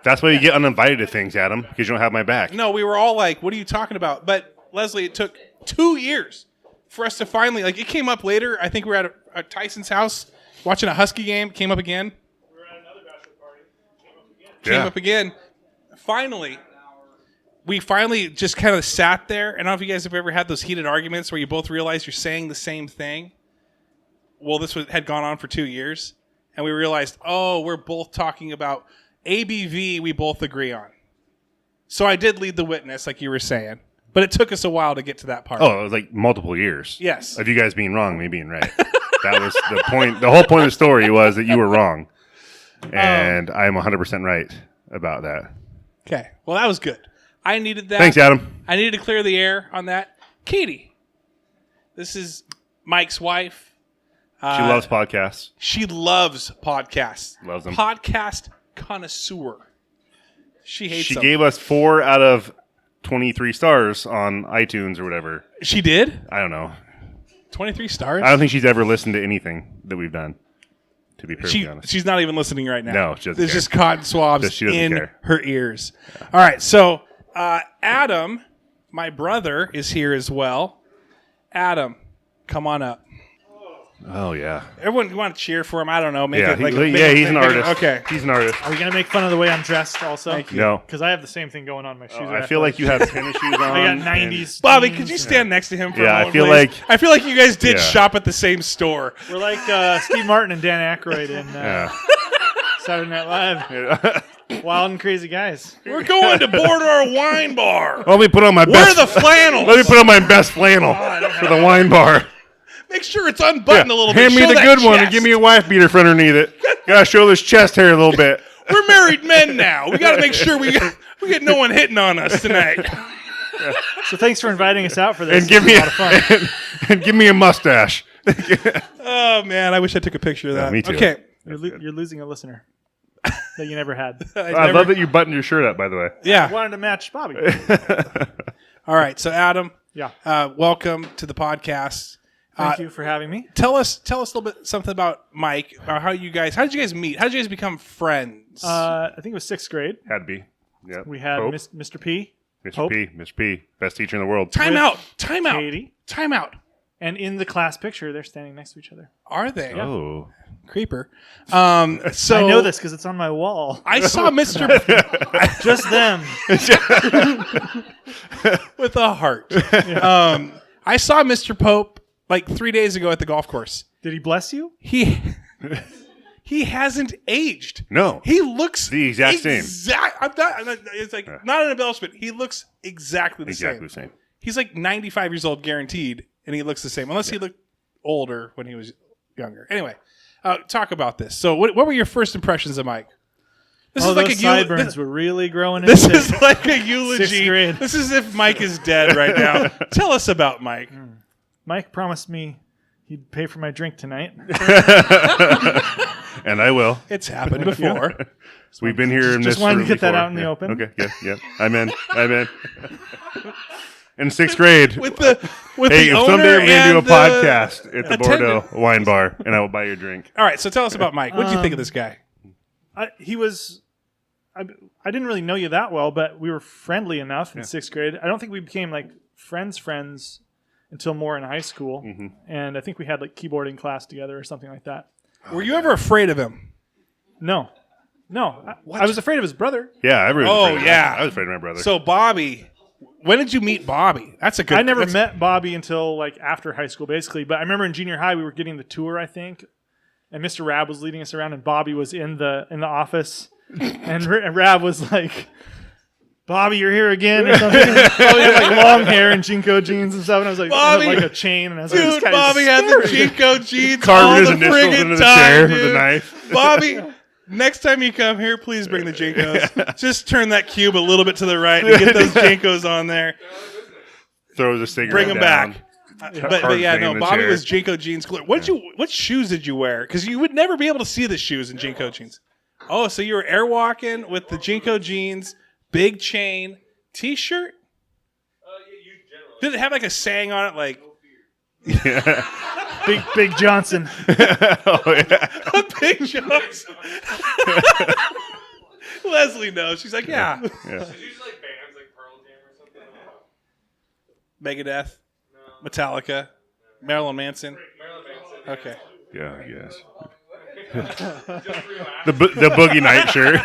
Speaker 2: That's why you get uninvited to things, Adam, because you don't have my back.
Speaker 1: No, we were all like, what are you talking about? But Leslie, it took 2 years for us to finally, like, it came up later. I think we were at Tyson's house watching a Husky game. Came up again.
Speaker 4: we were at another bachelor party. Came up again.
Speaker 1: Came
Speaker 2: Yeah.
Speaker 1: up again. Finally, we finally just kind of sat there. I don't know if you guys have ever had those heated arguments where you both realize you're saying the same thing. Well, had gone on for 2 years. And we realized, oh, we're both talking about ABV we both agree on. So I did lead the witness, like you were saying. But it took us a while to get to that part.
Speaker 2: Oh, it was like multiple years.
Speaker 1: Yes.
Speaker 2: Of you guys being wrong, me being right. That was the point. The whole point of the story was that you were wrong. And I'm 100% right about that.
Speaker 1: Okay. Well, that was good. I needed that.
Speaker 2: Thanks, Adam.
Speaker 1: I needed to clear the air on that. Katie, this is Mike's wife.
Speaker 2: She loves podcasts.
Speaker 1: She loves podcasts.
Speaker 2: Loves them.
Speaker 1: Podcast connoisseur. She hates
Speaker 2: She
Speaker 1: them.
Speaker 2: gave us 4 out of 23 stars on iTunes or whatever.
Speaker 1: She did?
Speaker 2: I don't know.
Speaker 1: 23 stars?
Speaker 2: I don't think she's ever listened to anything that we've done, to be perfectly honest.
Speaker 1: She's not even listening right now.
Speaker 2: No, she doesn't
Speaker 1: There's
Speaker 2: care.
Speaker 1: just cotton swabs
Speaker 2: She doesn't
Speaker 1: in
Speaker 2: care.
Speaker 1: her ears. All right, so Adam, my brother, is here as well. Adam, come on up.
Speaker 2: Oh, yeah.
Speaker 1: Everyone, you want to cheer for him? I don't know. Make
Speaker 2: Yeah,
Speaker 1: it like
Speaker 2: he's an artist.
Speaker 1: Okay.
Speaker 2: He's an artist.
Speaker 6: Are we going to make fun of the way I'm dressed also?
Speaker 1: Thank you.
Speaker 2: No.
Speaker 6: Because I have the same thing going on. My shoes are
Speaker 2: I feel like you have tennis shoes on.
Speaker 6: I got
Speaker 2: and-
Speaker 6: 90s.
Speaker 1: Bobby,
Speaker 6: jeans.
Speaker 1: could you stand next to him for a
Speaker 2: Yeah, I
Speaker 1: moment,
Speaker 2: feel
Speaker 1: please?
Speaker 2: like-
Speaker 1: I feel like you guys did
Speaker 2: Yeah.
Speaker 1: shop at the same store.
Speaker 6: We're like Steve Martin and Dan Aykroyd in
Speaker 2: Yeah.
Speaker 6: Saturday Night Live. Wild and crazy guys.
Speaker 1: We're going to Bordeaux Wine Bar.
Speaker 2: Let me put on my
Speaker 1: Where are
Speaker 2: best.
Speaker 1: the flannels?
Speaker 2: Let me put on my best flannel for the wine bar.
Speaker 1: Make sure it's unbuttoned a little bit.
Speaker 2: Hand me
Speaker 1: Show
Speaker 2: the
Speaker 1: that
Speaker 2: good one and
Speaker 1: chest.
Speaker 2: give me a wife beater for underneath it. Gotta show this chest hair a little bit.
Speaker 1: We're married men now. We got to make sure we get no one hitting on us tonight.
Speaker 6: So thanks for inviting us out for this.
Speaker 2: And give me
Speaker 6: It's a lot of fun.
Speaker 2: and give me a mustache.
Speaker 1: Oh man, I wish I took a picture of that.
Speaker 2: me too.
Speaker 1: Okay.
Speaker 6: You're losing a listener that you never had.
Speaker 2: I love that you buttoned your shirt up, by the way.
Speaker 6: I
Speaker 1: Yeah.
Speaker 6: wanted to match Bobby.
Speaker 1: All right. So Adam,
Speaker 6: Yeah.
Speaker 1: welcome to the podcast.
Speaker 6: Thank you for having me.
Speaker 1: Tell us a little bit something about Mike. How did you guys meet? How did you guys become friends?
Speaker 6: I think it was 6th grade.
Speaker 2: Had to be. Yep.
Speaker 6: We had
Speaker 2: Pope,
Speaker 6: Mr. P,
Speaker 2: Mr.
Speaker 6: Pope.
Speaker 2: P. Mr. P. Best teacher in the world.
Speaker 1: Time
Speaker 6: with
Speaker 1: out.
Speaker 6: Katie.
Speaker 1: Time out.
Speaker 6: And in the class picture, they're standing next to each other.
Speaker 1: Are they?
Speaker 2: Oh.
Speaker 1: Creeper. So
Speaker 6: I know this because it's on my wall.
Speaker 1: I saw Mr.
Speaker 6: Just them.
Speaker 1: with a heart. I saw Mr. Pope like 3 days ago at the golf course.
Speaker 6: Did he bless you?
Speaker 1: He hasn't aged.
Speaker 2: No.
Speaker 1: He looks
Speaker 2: The exact same.
Speaker 1: I'm not, it's like not an embellishment. He looks exactly the
Speaker 2: Exactly the
Speaker 1: same.
Speaker 2: same.
Speaker 1: He's like 95 years old, guaranteed, and he looks the same, unless he looked older when he was younger. Anyway, talk about this. So, what were your first impressions of Mike? This
Speaker 6: Those
Speaker 1: a
Speaker 6: sideburns were really growing in
Speaker 1: This
Speaker 6: thick.
Speaker 1: is like a
Speaker 6: 6th
Speaker 1: eulogy.
Speaker 6: grade.
Speaker 1: This is if Mike is dead right now. Tell us about Mike.
Speaker 6: Mike promised me he'd pay for my drink tonight.
Speaker 2: And I will.
Speaker 1: It's happened before.
Speaker 2: We've been here in this
Speaker 6: Just wanted to
Speaker 2: room
Speaker 6: get that
Speaker 2: before.
Speaker 6: out in the open.
Speaker 2: Okay, yeah. I'm in. In 6th grade.
Speaker 1: with the
Speaker 2: Hey, if
Speaker 1: owner
Speaker 2: someday we're going to do a
Speaker 1: and the
Speaker 2: podcast at the
Speaker 1: attendant.
Speaker 2: Bordeaux wine bar, and I will buy you a drink.
Speaker 1: All right, so tell us about Mike. What did you think of this guy?
Speaker 6: I didn't really know you that well, but we were friendly enough in 6th grade. I don't think we became like friends until more in high school.
Speaker 2: Mm-hmm.
Speaker 6: And I think we had like keyboarding class together or something like that.
Speaker 1: Were you ever afraid of him?
Speaker 6: No. I was afraid of his brother.
Speaker 2: Yeah, everyone.
Speaker 1: Oh,
Speaker 2: was afraid of
Speaker 1: yeah.
Speaker 2: I was afraid of my brother.
Speaker 1: So Bobby, when did you meet Bobby? That's a good.
Speaker 6: I never
Speaker 1: that's-
Speaker 6: met Bobby until like after high school, basically. But I remember in junior high we were getting the tour, I think, and Mr. Rab was leading us around, and Bobby was in the office, and Rab was like, "Bobby, you're here again," or something. Bobby had like long hair and Jinko jeans and stuff, and I was like,
Speaker 1: Bobby!
Speaker 6: had, like a chain, and I was like, this
Speaker 1: Dude,
Speaker 6: guy's
Speaker 1: Bobby had the
Speaker 6: scary.
Speaker 1: Jinko jeans all
Speaker 2: Carving his
Speaker 1: the
Speaker 2: initials into
Speaker 1: friggin'
Speaker 2: the
Speaker 1: time,
Speaker 2: chair
Speaker 1: dude.
Speaker 2: with a knife.
Speaker 1: Bobby, next time you come here, please bring the Jinkos. Just turn that cube a little bit to the right and get those Jinkos on there.
Speaker 2: Throws a cigarette
Speaker 1: Bring them
Speaker 2: down.
Speaker 1: back. But yeah,
Speaker 2: Carving
Speaker 1: no,
Speaker 2: in the
Speaker 1: Bobby
Speaker 2: chair.
Speaker 1: was Jinko jeans. What shoes did you wear? Because you would never be able to see the shoes in Jinko jeans. Oh, so you were airwalking with the Jinko jeans, big chain, t-shirt? Did it have like a saying on it, like
Speaker 6: Big Johnson.
Speaker 2: Oh, yeah.
Speaker 1: Big Johnson? Leslie knows. She's like, yeah.
Speaker 2: Yeah.
Speaker 3: It's usually like bands like Pearl Jam or something.
Speaker 1: Megadeth, Metallica, Marilyn Manson.
Speaker 3: Marilyn Manson.
Speaker 1: Okay.
Speaker 2: Yeah, I guess. The Boogie Night shirt.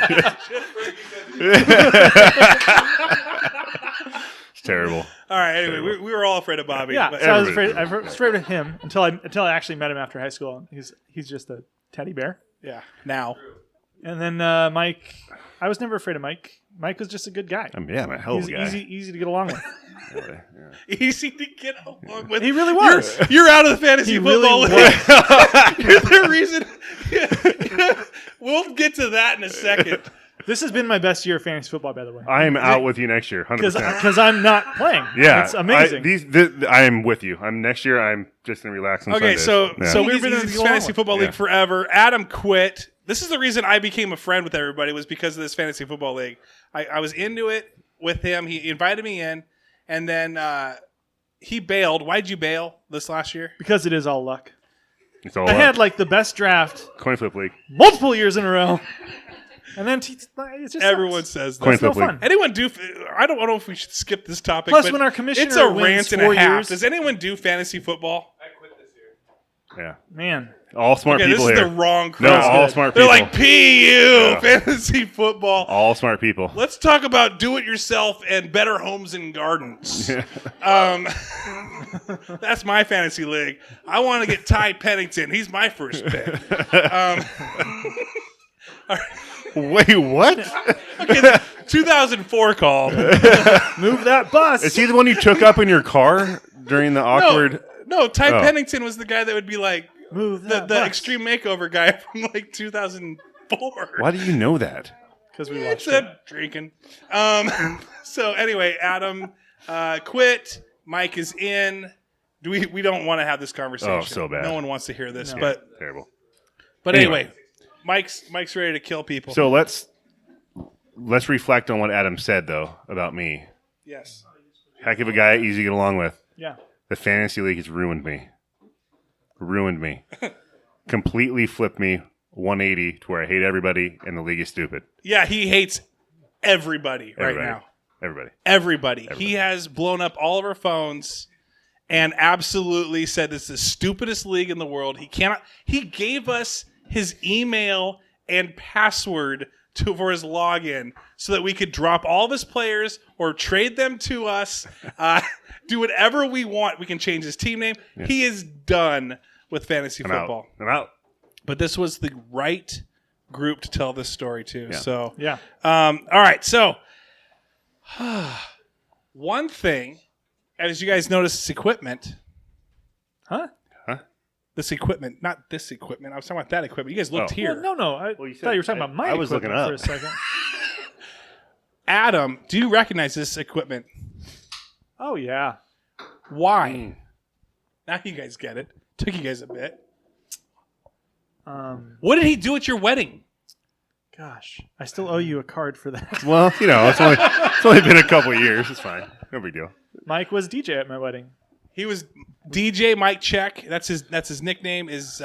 Speaker 2: It's terrible.
Speaker 1: All right. Anyway, we were all afraid of Bobby.
Speaker 6: Yeah,
Speaker 1: but-
Speaker 6: so I was
Speaker 2: Everybody-
Speaker 6: afraid of him until I actually met him after high school. He's just a teddy bear.
Speaker 1: yeah. Now.
Speaker 6: And then Mike, I was never afraid of Mike. Mike was just a good guy.
Speaker 2: I'm a hell of
Speaker 6: He's
Speaker 2: a guy.
Speaker 6: easy to get along with.
Speaker 1: Easy to get along with.
Speaker 6: He really was.
Speaker 1: You're out of the fantasy
Speaker 6: He
Speaker 1: football
Speaker 6: really
Speaker 1: league. You're the reason. We'll get to that in a second.
Speaker 6: This has been my best year of fantasy football, by the way.
Speaker 2: I am out with you next year, 100%.
Speaker 6: Because I'm not playing.
Speaker 2: Yeah,
Speaker 6: It's amazing.
Speaker 2: I am with you. Next year. I'm just gonna relax on
Speaker 1: Okay,
Speaker 2: Sundays.
Speaker 1: so
Speaker 2: Yeah.
Speaker 1: so we've
Speaker 6: He's
Speaker 1: been in
Speaker 6: easy to
Speaker 1: this
Speaker 6: go along
Speaker 1: fantasy
Speaker 6: with.
Speaker 1: football
Speaker 2: Yeah.
Speaker 1: league forever. Adam quit. This is the reason I became a friend with everybody, was because of this fantasy football league. I was into it with him. He invited me in, and then he bailed. Why'd you bail this last year?
Speaker 6: because it is all luck.
Speaker 2: It's all
Speaker 6: I
Speaker 2: up.
Speaker 6: had like the best draft
Speaker 2: Coin flip league.
Speaker 6: multiple years in a row. And then it's just
Speaker 1: Everyone
Speaker 6: sucks.
Speaker 1: says that.
Speaker 2: Coin
Speaker 6: It's no
Speaker 2: flip league.
Speaker 6: fun.
Speaker 1: Anyone do? I don't know if we should skip this topic.
Speaker 6: Plus,
Speaker 1: but
Speaker 6: when our commissioner
Speaker 1: it's a
Speaker 6: wins
Speaker 1: rant and
Speaker 6: 4
Speaker 1: a half.
Speaker 6: years-
Speaker 1: Does anyone do fantasy football?
Speaker 3: I quit this year.
Speaker 2: Yeah,
Speaker 6: Man.
Speaker 2: all smart
Speaker 1: Okay, this
Speaker 2: people
Speaker 1: is
Speaker 2: here.
Speaker 1: the wrong
Speaker 2: No,
Speaker 1: crowd.
Speaker 2: all smart
Speaker 1: They're
Speaker 2: people.
Speaker 1: like PU
Speaker 2: Yeah.
Speaker 1: fantasy football.
Speaker 2: All smart people.
Speaker 1: Let's talk about do-it-yourself and better homes and gardens. That's my fantasy league. I want to get Ty Pennington. He's my first pick.
Speaker 2: Wait, what?
Speaker 1: 2004 called.
Speaker 6: Move that bus.
Speaker 2: Is he the one you took up in your car during the awkward?
Speaker 1: No, Ty
Speaker 2: Oh.
Speaker 1: Pennington was the guy that would be like
Speaker 6: Move
Speaker 1: the
Speaker 6: that bus.
Speaker 1: extreme makeover guy from like 2004.
Speaker 2: Why do you know that?
Speaker 6: Because we watched
Speaker 1: It's
Speaker 6: it.
Speaker 1: a drinking. So anyway, Adam quit. Mike is in. We don't want to have this conversation.
Speaker 2: Oh, so bad.
Speaker 1: No one wants to hear this.
Speaker 6: No.
Speaker 1: But
Speaker 2: Terrible.
Speaker 1: anyway, Mike's ready to kill people.
Speaker 2: So let's reflect on what Adam said though about me.
Speaker 1: yes.
Speaker 2: Heck of a guy, easy to get along with.
Speaker 6: Yeah.
Speaker 2: The fantasy league has ruined me. Completely flipped me 180 to where I hate everybody and the league is stupid.
Speaker 1: Yeah, he hates everybody right
Speaker 2: Everybody.
Speaker 1: now.
Speaker 2: Everybody.
Speaker 1: He has blown up all of our phones and absolutely said it's the stupidest league in the world. He gave us his email and password for his login so that we could drop all of his players or trade them to us, do whatever we want. We can change his team name. Yeah. He is done with fantasy football.
Speaker 2: I'm out.
Speaker 1: But this was the right group to tell this story to.
Speaker 2: Yeah.
Speaker 1: So
Speaker 6: Yeah.
Speaker 1: all right, so one thing, as you guys notice, this equipment.
Speaker 6: Huh?
Speaker 1: This equipment, not this equipment. I was talking about that equipment. You guys looked
Speaker 2: Oh.
Speaker 1: here.
Speaker 6: Well, no. I
Speaker 2: Well, you said-
Speaker 6: thought you were talking about my
Speaker 2: I was looking
Speaker 6: equipment
Speaker 2: up.
Speaker 6: for a second.
Speaker 1: Adam, do you recognize this equipment?
Speaker 6: Oh, yeah.
Speaker 1: Why? Now you guys get it. Took you guys a bit. What did he do at your wedding?
Speaker 6: Gosh, I still owe you a card for that.
Speaker 2: Well, it's only been a couple of years. It's fine. No big deal.
Speaker 6: Mike was DJ at my wedding.
Speaker 1: He was DJ Mike Check. That's his nickname. Was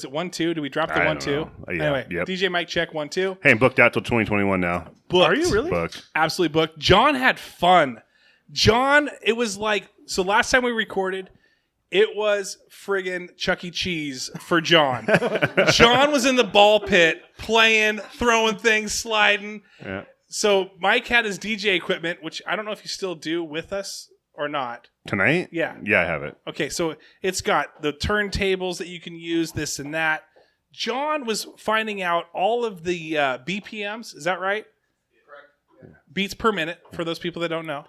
Speaker 1: it 1-2? Did we drop the
Speaker 2: I
Speaker 1: 1-2?
Speaker 2: don't know. Yeah,
Speaker 1: Anyway,
Speaker 2: yep.
Speaker 1: DJ Mike Check 1-2.
Speaker 2: Hey, I'm booked out till 2021 now.
Speaker 1: Booked.
Speaker 6: Are you really?
Speaker 2: Booked.
Speaker 1: Absolutely booked. John had fun. John, it was like, so last time we recorded, it was friggin' Chuck E. Cheese for John. John was in the ball pit playing, throwing things, sliding.
Speaker 2: Yeah.
Speaker 1: So Mike had his DJ equipment, which I don't know if you still do with us or not.
Speaker 2: Tonight?
Speaker 1: Yeah.
Speaker 2: Yeah, I have it.
Speaker 1: Okay, so it's got the turntables that you can use, this and that. John was finding out all of the BPMs. Is that right? Correct. Beats per minute, for those people that don't know.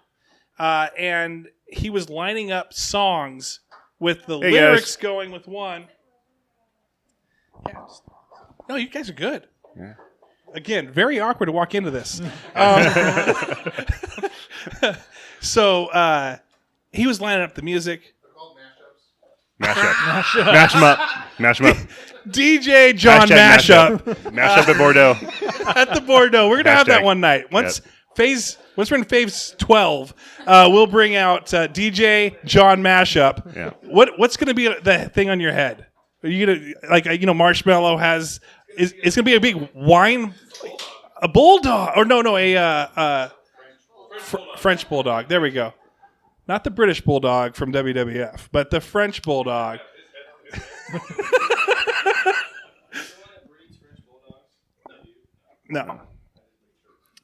Speaker 1: And he was lining up songs with the lyrics going with one. Yeah. No, you guys are good.
Speaker 2: Yeah.
Speaker 1: Again, very awkward to walk into this. So he was lining up the music.
Speaker 2: Mash them up. Mash them up.
Speaker 1: DJ John
Speaker 2: Hashtag
Speaker 1: Mashup
Speaker 2: Mash up at Bordeaux.
Speaker 1: at the Bordeaux. We're gonna have that
Speaker 2: Hashtag.
Speaker 1: one night. Once we're in phase 12, we'll bring out DJ John Mashup.
Speaker 2: Yeah.
Speaker 1: What's gonna be the thing on your head? Are you gonna Marshmallow has? It's gonna be a big wine, a bulldog or a French bulldog. There we go. Not the British bulldog from WWF, but the French bulldog. No.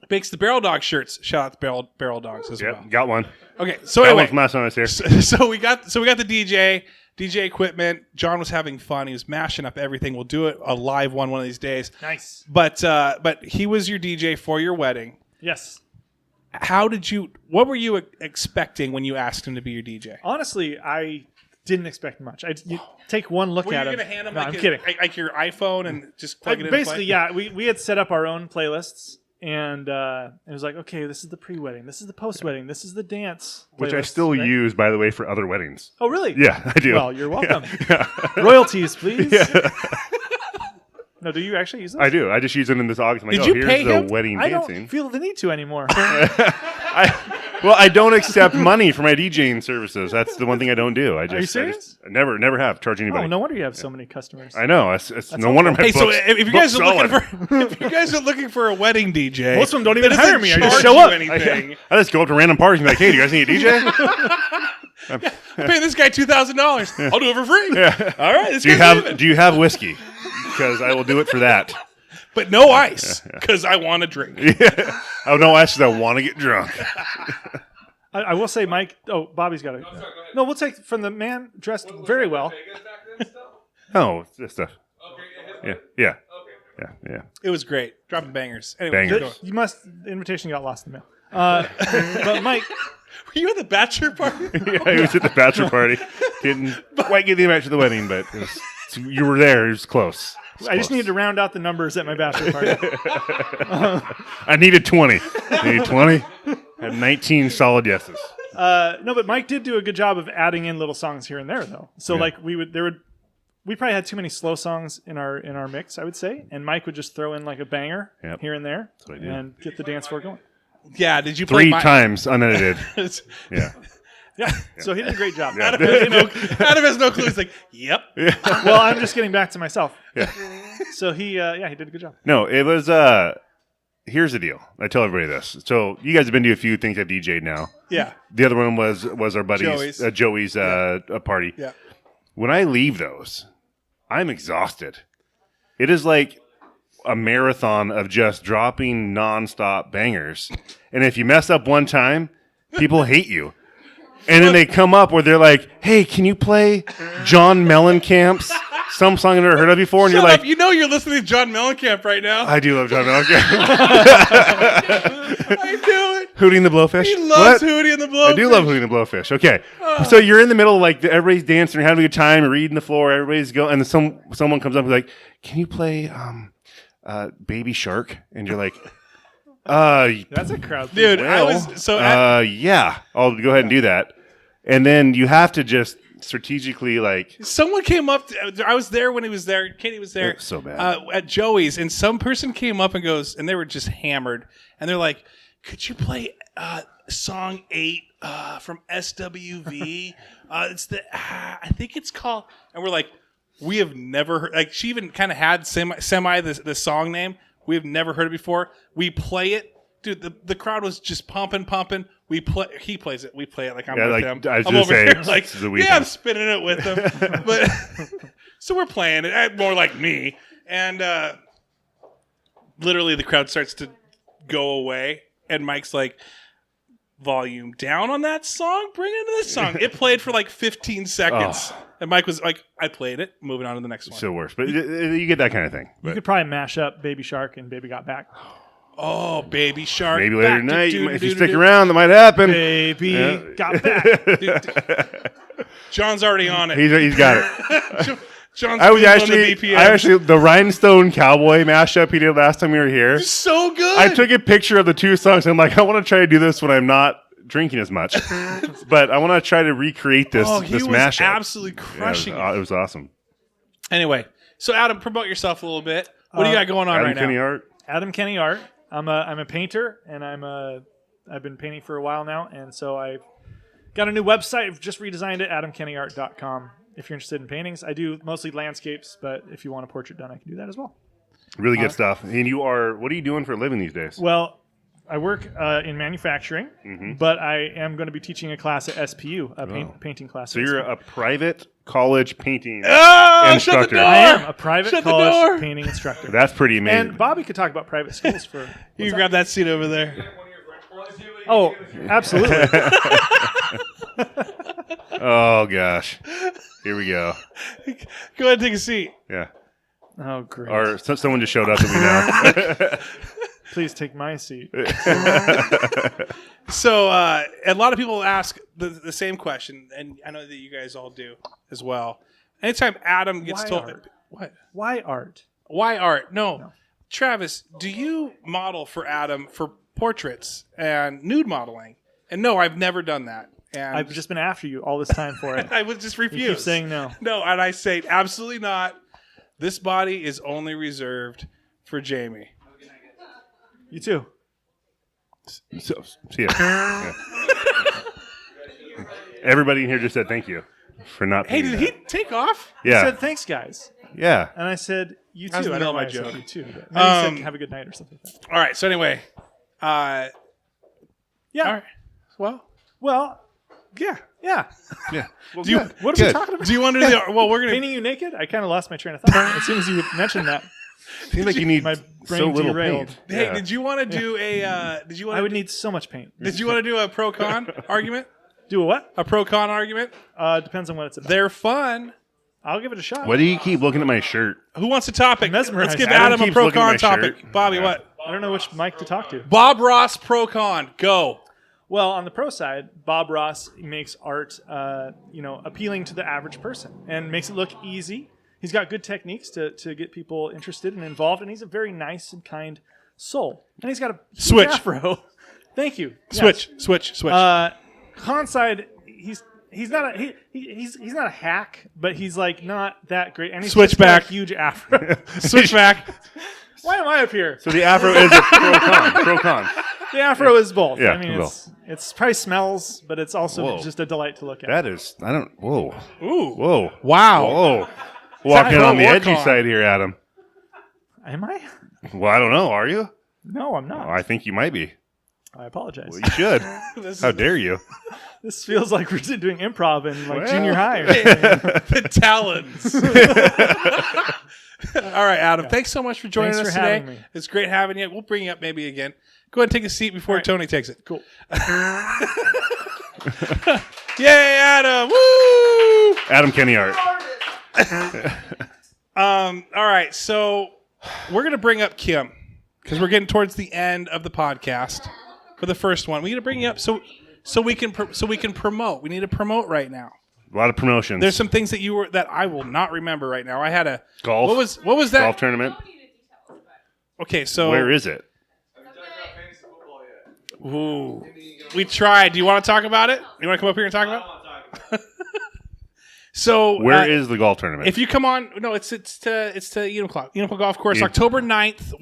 Speaker 1: Makes the Barrel Dog shirts. Shout out to Barrel Dogs as well.
Speaker 2: Yep, got one.
Speaker 1: Okay, so
Speaker 2: That
Speaker 1: anyway,
Speaker 2: one's my son is here.
Speaker 1: so we got the DJ equipment. John was having fun. He was mashing up everything. We'll do it a live one of these days.
Speaker 6: Nice.
Speaker 1: But he was your DJ for your wedding.
Speaker 6: Yes.
Speaker 1: What were you expecting when you asked him to be your DJ?
Speaker 6: Honestly, I didn't expect much. You take one look
Speaker 1: Were
Speaker 6: at
Speaker 1: you
Speaker 6: him.
Speaker 1: going to hand him
Speaker 6: No, I'm kidding.
Speaker 1: like your iPhone and just plug it in?
Speaker 6: Basically,
Speaker 1: and play?
Speaker 6: yeah. We had set up our own playlists, and it was like, okay, this is the pre-wedding, this is the post-wedding, this is the dance.
Speaker 2: Which I
Speaker 6: playlist,
Speaker 2: still
Speaker 6: right?
Speaker 2: use, by the way, for other weddings.
Speaker 6: Oh, really?
Speaker 2: Yeah, I do.
Speaker 6: Well, you're welcome.
Speaker 2: Yeah.
Speaker 6: Royalties, please.
Speaker 2: Yeah.
Speaker 6: No, do you actually use those?
Speaker 2: I do. I just use them in this August. I'm like,
Speaker 1: Did you
Speaker 2: here's
Speaker 1: pay
Speaker 2: the
Speaker 1: him?
Speaker 2: wedding
Speaker 6: I
Speaker 2: dancing.
Speaker 6: don't feel the need to anymore.
Speaker 2: I don't accept money for my DJing services. That's the one thing I don't do. I
Speaker 6: you serious?
Speaker 2: I never have charged anybody.
Speaker 6: Oh, no wonder you have so many customers.
Speaker 2: I know. It's no wonder my
Speaker 1: Hey, so
Speaker 2: books,
Speaker 1: if you guys
Speaker 2: books
Speaker 1: are looking for a wedding DJ,
Speaker 6: Most of them don't even
Speaker 1: that doesn't
Speaker 6: hire me. I just
Speaker 1: charge
Speaker 6: show
Speaker 1: you
Speaker 6: up.
Speaker 1: Anything.
Speaker 2: I just go up to random parties and be like, hey, do you guys need a DJ?
Speaker 1: I'm paying this guy $2,000. I'll do it for free.
Speaker 2: Yeah.
Speaker 1: All right. This
Speaker 2: Do you
Speaker 1: guy's
Speaker 2: have
Speaker 1: leaving.
Speaker 2: Do you have whiskey? Because I will do it for that.
Speaker 1: But no ice, because I want to drink.
Speaker 2: Yeah. Oh no, actually, I want to get drunk.
Speaker 6: I will say, Mike. Oh, Bobby's got it.
Speaker 3: Sorry, go ahead.
Speaker 6: No, we'll take from the man dressed very well.
Speaker 3: Vegas back then still?
Speaker 2: Oh, this stuff.
Speaker 3: Okay,
Speaker 2: Yeah.
Speaker 3: Okay.
Speaker 2: Yeah.
Speaker 1: It was great. Dropping bangers. Anyway,
Speaker 2: Bangers.
Speaker 1: keep going.
Speaker 6: You must. The invitation got lost in the mail. But Mike,
Speaker 1: Were you at the bachelor party?
Speaker 2: Yeah, he was at the bachelor party. Didn't quite get the invite to the wedding, but you were there. It was close.
Speaker 6: I just needed to round out the numbers at my bachelor party.
Speaker 2: I needed 20. I needed 20. Had 19 solid yeses.
Speaker 6: No, but Mike did do a good job of adding in little songs here and there, though. So
Speaker 2: Yeah.
Speaker 6: like we probably had too many slow songs in our mix, I would say, and Mike would just throw in like a banger
Speaker 2: Yep.
Speaker 6: here and there
Speaker 2: what I did.
Speaker 6: and get the dance floor going.
Speaker 1: Yeah. Did you play
Speaker 2: 3 times unedited. Yeah.
Speaker 6: Yeah, so he did a great job.
Speaker 1: Adam has no clue. He's like, yep.
Speaker 6: Well, I'm just getting back to myself.
Speaker 2: Yeah.
Speaker 6: So he did a good job.
Speaker 2: No, it was. Here's the deal. I tell everybody this. So you guys have been to a few things at DJ now.
Speaker 1: Yeah.
Speaker 2: The other one was our buddy's Joey's a party.
Speaker 1: Yeah.
Speaker 2: When I leave those, I'm exhausted. It is like a marathon of just dropping nonstop bangers. And if you mess up one time, people hate you. And then they come up where they're like, hey, can you play John Mellencamp's some song I've never heard of before? And
Speaker 1: Shut
Speaker 2: you're like,
Speaker 1: up. You know you're listening to John Mellencamp right now.
Speaker 2: I do love John Mellencamp.
Speaker 1: I do it.
Speaker 2: Hootie and the Blowfish.
Speaker 1: He loves
Speaker 2: What?
Speaker 1: Hootie and the Blowfish.
Speaker 2: I do love Hootie and the Blowfish. Okay. So you're in the middle, like everybody's dancing, having a good time, reading the floor, everybody's going, and then someone comes up and is like, can you play Baby Shark? And you're like,
Speaker 6: That's a crowd.
Speaker 1: Dude,
Speaker 2: well,
Speaker 1: I was so
Speaker 2: yeah, I'll go ahead and do that. And then you have to just strategically like.
Speaker 1: Someone came up. I was there when he was there. Katie was there.
Speaker 2: It was so bad.
Speaker 1: At Joey's, and some person came up and goes, and they were just hammered, and they're like, "Could you play song 8 from SWV? It's the I think it's called." And we're like, "We have never heard." Like she even kind of had semi the song name. We have never heard it before. We play it. Dude, the crowd was just pumping. He plays it. We play it like I'm with him.
Speaker 2: I was
Speaker 1: I'm
Speaker 2: gonna
Speaker 1: over
Speaker 2: say,
Speaker 1: here like,
Speaker 2: it's the weekend.
Speaker 1: yeah, I'm spinning it with him. But so we're playing it more like me, and literally the crowd starts to go away, and Mike's like, "Volume down on that song. Bring it to this song." It played for like 15 seconds, and Mike was like, "I played it. Moving on to the next one."
Speaker 2: So worse, but you get that kind of thing.
Speaker 6: You
Speaker 2: But
Speaker 6: could probably mash up Baby Shark and Baby Got Back.
Speaker 1: Oh, Baby Shark.
Speaker 2: maybe later
Speaker 1: back,
Speaker 2: tonight,
Speaker 1: do,
Speaker 2: if
Speaker 1: do,
Speaker 2: you
Speaker 1: do,
Speaker 2: stick
Speaker 1: do.
Speaker 2: around, that might happen.
Speaker 6: Baby Got Back.
Speaker 1: John's already on it.
Speaker 2: He's got it.
Speaker 1: John's
Speaker 2: I was
Speaker 1: Googling the BPM.
Speaker 2: the Rhinestone Cowboy mashup he did last time we were here.
Speaker 1: So good.
Speaker 2: I took a picture of the two songs. And I'm like, I want to try to do this when I'm not drinking as much, but I want to try to recreate this.
Speaker 1: Oh, he
Speaker 2: this
Speaker 1: was
Speaker 2: mashup.
Speaker 1: absolutely crushing
Speaker 2: Yeah,
Speaker 1: it.
Speaker 2: it was awesome.
Speaker 1: Anyway, so Adam, promote yourself a little bit. What do you got going on
Speaker 2: Adam
Speaker 1: right
Speaker 2: Kenny
Speaker 1: now?
Speaker 2: Art.
Speaker 6: Adam Kenny Art. I'm a painter, and I've been painting for a while now, and so I've got a new website. I've just redesigned it, adamkennyart.com. If you're interested in paintings, I do mostly landscapes, but if you want a portrait done, I can do that as well.
Speaker 2: Really good stuff. And what are you doing for a living these days?
Speaker 6: Well, I work in manufacturing, but I am going to be teaching a class at SPU, a painting class.
Speaker 2: So you're a private college painting
Speaker 1: Oh, shut the
Speaker 2: instructor.
Speaker 1: door!
Speaker 6: I am a private
Speaker 1: Shut the door.
Speaker 6: college painting instructor.
Speaker 2: That's pretty amazing.
Speaker 6: And Bobby could talk about private schools for.
Speaker 1: You can grab that seat over there.
Speaker 6: Oh, absolutely.
Speaker 2: Oh gosh, here we go.
Speaker 1: Go ahead and take a seat.
Speaker 2: Yeah,
Speaker 6: Oh, great.
Speaker 2: or someone just showed up that we know.
Speaker 6: Please take my seat.
Speaker 1: So a lot of people ask the same question, and I know that you guys all do as well. Anytime Adam gets
Speaker 6: Why
Speaker 1: told,
Speaker 6: art?
Speaker 1: what?
Speaker 6: Why art?
Speaker 1: Why art? No. Travis, do you model for Adam for portraits and nude modeling? And no, I've never done that. And
Speaker 6: I've just been after you all this time for it.
Speaker 1: I would just
Speaker 6: You
Speaker 1: refuse.
Speaker 6: keep saying no.
Speaker 1: No, and I say absolutely not. This body is only reserved for Jamie.
Speaker 6: You too.
Speaker 2: So, see ya. Yeah. Everybody in here just said thank you for not.
Speaker 1: Hey,
Speaker 2: doing
Speaker 1: did
Speaker 2: that.
Speaker 1: he take off?
Speaker 6: I
Speaker 2: Yeah,
Speaker 6: said thanks, guys,
Speaker 2: yeah.
Speaker 6: and I said you too.
Speaker 1: That was the
Speaker 6: I
Speaker 1: middle
Speaker 6: don't
Speaker 1: of
Speaker 6: know
Speaker 1: my
Speaker 6: why I said
Speaker 1: joke.
Speaker 6: you too. But maybe you said have a good night or something like that.
Speaker 1: All right. So anyway,
Speaker 6: Yeah.
Speaker 1: all right. Well,
Speaker 6: Well,
Speaker 1: yeah.
Speaker 6: yeah.
Speaker 2: Yeah. Well,
Speaker 1: Do you-
Speaker 2: good.
Speaker 6: What are we
Speaker 2: Good.
Speaker 6: talking about?
Speaker 1: Do you want to do the? Well, we're gonna.
Speaker 6: Painting you naked? I kind of lost my train of thought as soon as you mentioned that.
Speaker 2: Seems like you need
Speaker 6: My
Speaker 2: so
Speaker 6: brain
Speaker 2: little
Speaker 6: derailed.
Speaker 2: paint.
Speaker 1: Hey,
Speaker 2: Yeah.
Speaker 1: did you want to do a? Did you want?
Speaker 6: I would need so much paint.
Speaker 1: Did you want to do a pro con argument?
Speaker 6: Do a what?
Speaker 1: A pro con argument?
Speaker 6: Depends on what it's about.
Speaker 1: They're fun.
Speaker 6: I'll give it a shot.
Speaker 2: Why do you keep looking at my shirt?
Speaker 1: Who wants a topic?
Speaker 6: I'm mesmerized.
Speaker 1: Let's give
Speaker 2: Adam
Speaker 1: Adam a
Speaker 2: keeps
Speaker 1: pro
Speaker 2: looking at
Speaker 1: con
Speaker 2: my
Speaker 1: topic.
Speaker 2: shirt.
Speaker 1: Bobby,
Speaker 2: Yeah.
Speaker 1: what?
Speaker 6: I don't know which mic to talk to.
Speaker 1: Bob Ross pro con. Go.
Speaker 6: Well, on the pro side, Bob Ross makes art, appealing to the average person and makes it look easy. He's got good techniques to get people interested and involved, and he's a very nice and kind soul. And he's got a huge
Speaker 1: Switch.
Speaker 6: afro. Thank you.
Speaker 1: Switch. Switch.
Speaker 6: Con side, he's not a hack, but he's like not that great. And he's
Speaker 1: Switch
Speaker 6: just got
Speaker 1: back.
Speaker 6: a huge afro.
Speaker 1: Switch back.
Speaker 6: Why am I up here?
Speaker 2: So the afro is a pro con. Pro con.
Speaker 6: The afro is both.
Speaker 2: Yeah,
Speaker 6: I mean,
Speaker 2: well.
Speaker 6: it's probably smells, but it's also
Speaker 2: Whoa.
Speaker 6: just a delight to look at.
Speaker 2: That is. I don't. Whoa.
Speaker 1: Ooh.
Speaker 2: Whoa.
Speaker 1: Wow.
Speaker 2: Whoa. Walking
Speaker 1: pro
Speaker 2: on the
Speaker 1: or
Speaker 2: edgy
Speaker 1: con?
Speaker 2: side here, Adam.
Speaker 6: Am I?
Speaker 2: Well, I don't know. Are you?
Speaker 6: No, I'm not.
Speaker 2: Oh, I think you might be.
Speaker 6: I apologize.
Speaker 2: Well, you should. How dare you?
Speaker 6: This feels like we're doing improv in like
Speaker 2: Well.
Speaker 6: junior high.
Speaker 1: The talons. All right, Adam. Thanks so much for joining
Speaker 6: Thanks
Speaker 1: us
Speaker 6: for
Speaker 1: today.
Speaker 6: having me.
Speaker 1: It's great having you. We'll bring you up maybe again. Go ahead and take a seat before Tony takes it.
Speaker 6: Cool.
Speaker 1: Yay, Adam! Woo!
Speaker 2: Adam Kenny Art.
Speaker 1: All right, so we're gonna bring up Kim because we're getting towards the end of the podcast for the first one. We need to bring you up so we can promote. We need to promote right now.
Speaker 2: A lot of promotions.
Speaker 1: There's some things that I will not remember right now. I had a
Speaker 2: golf.
Speaker 1: What was that?
Speaker 2: Golf tournament.
Speaker 1: Okay, so
Speaker 2: Where is it?
Speaker 1: Ooh, we tried. Do you want to talk about it? You want to come up here and talk about it? So
Speaker 2: Where is the golf tournament?
Speaker 1: if you come on, no, it's to Enumclaw Golf Course, October 9th.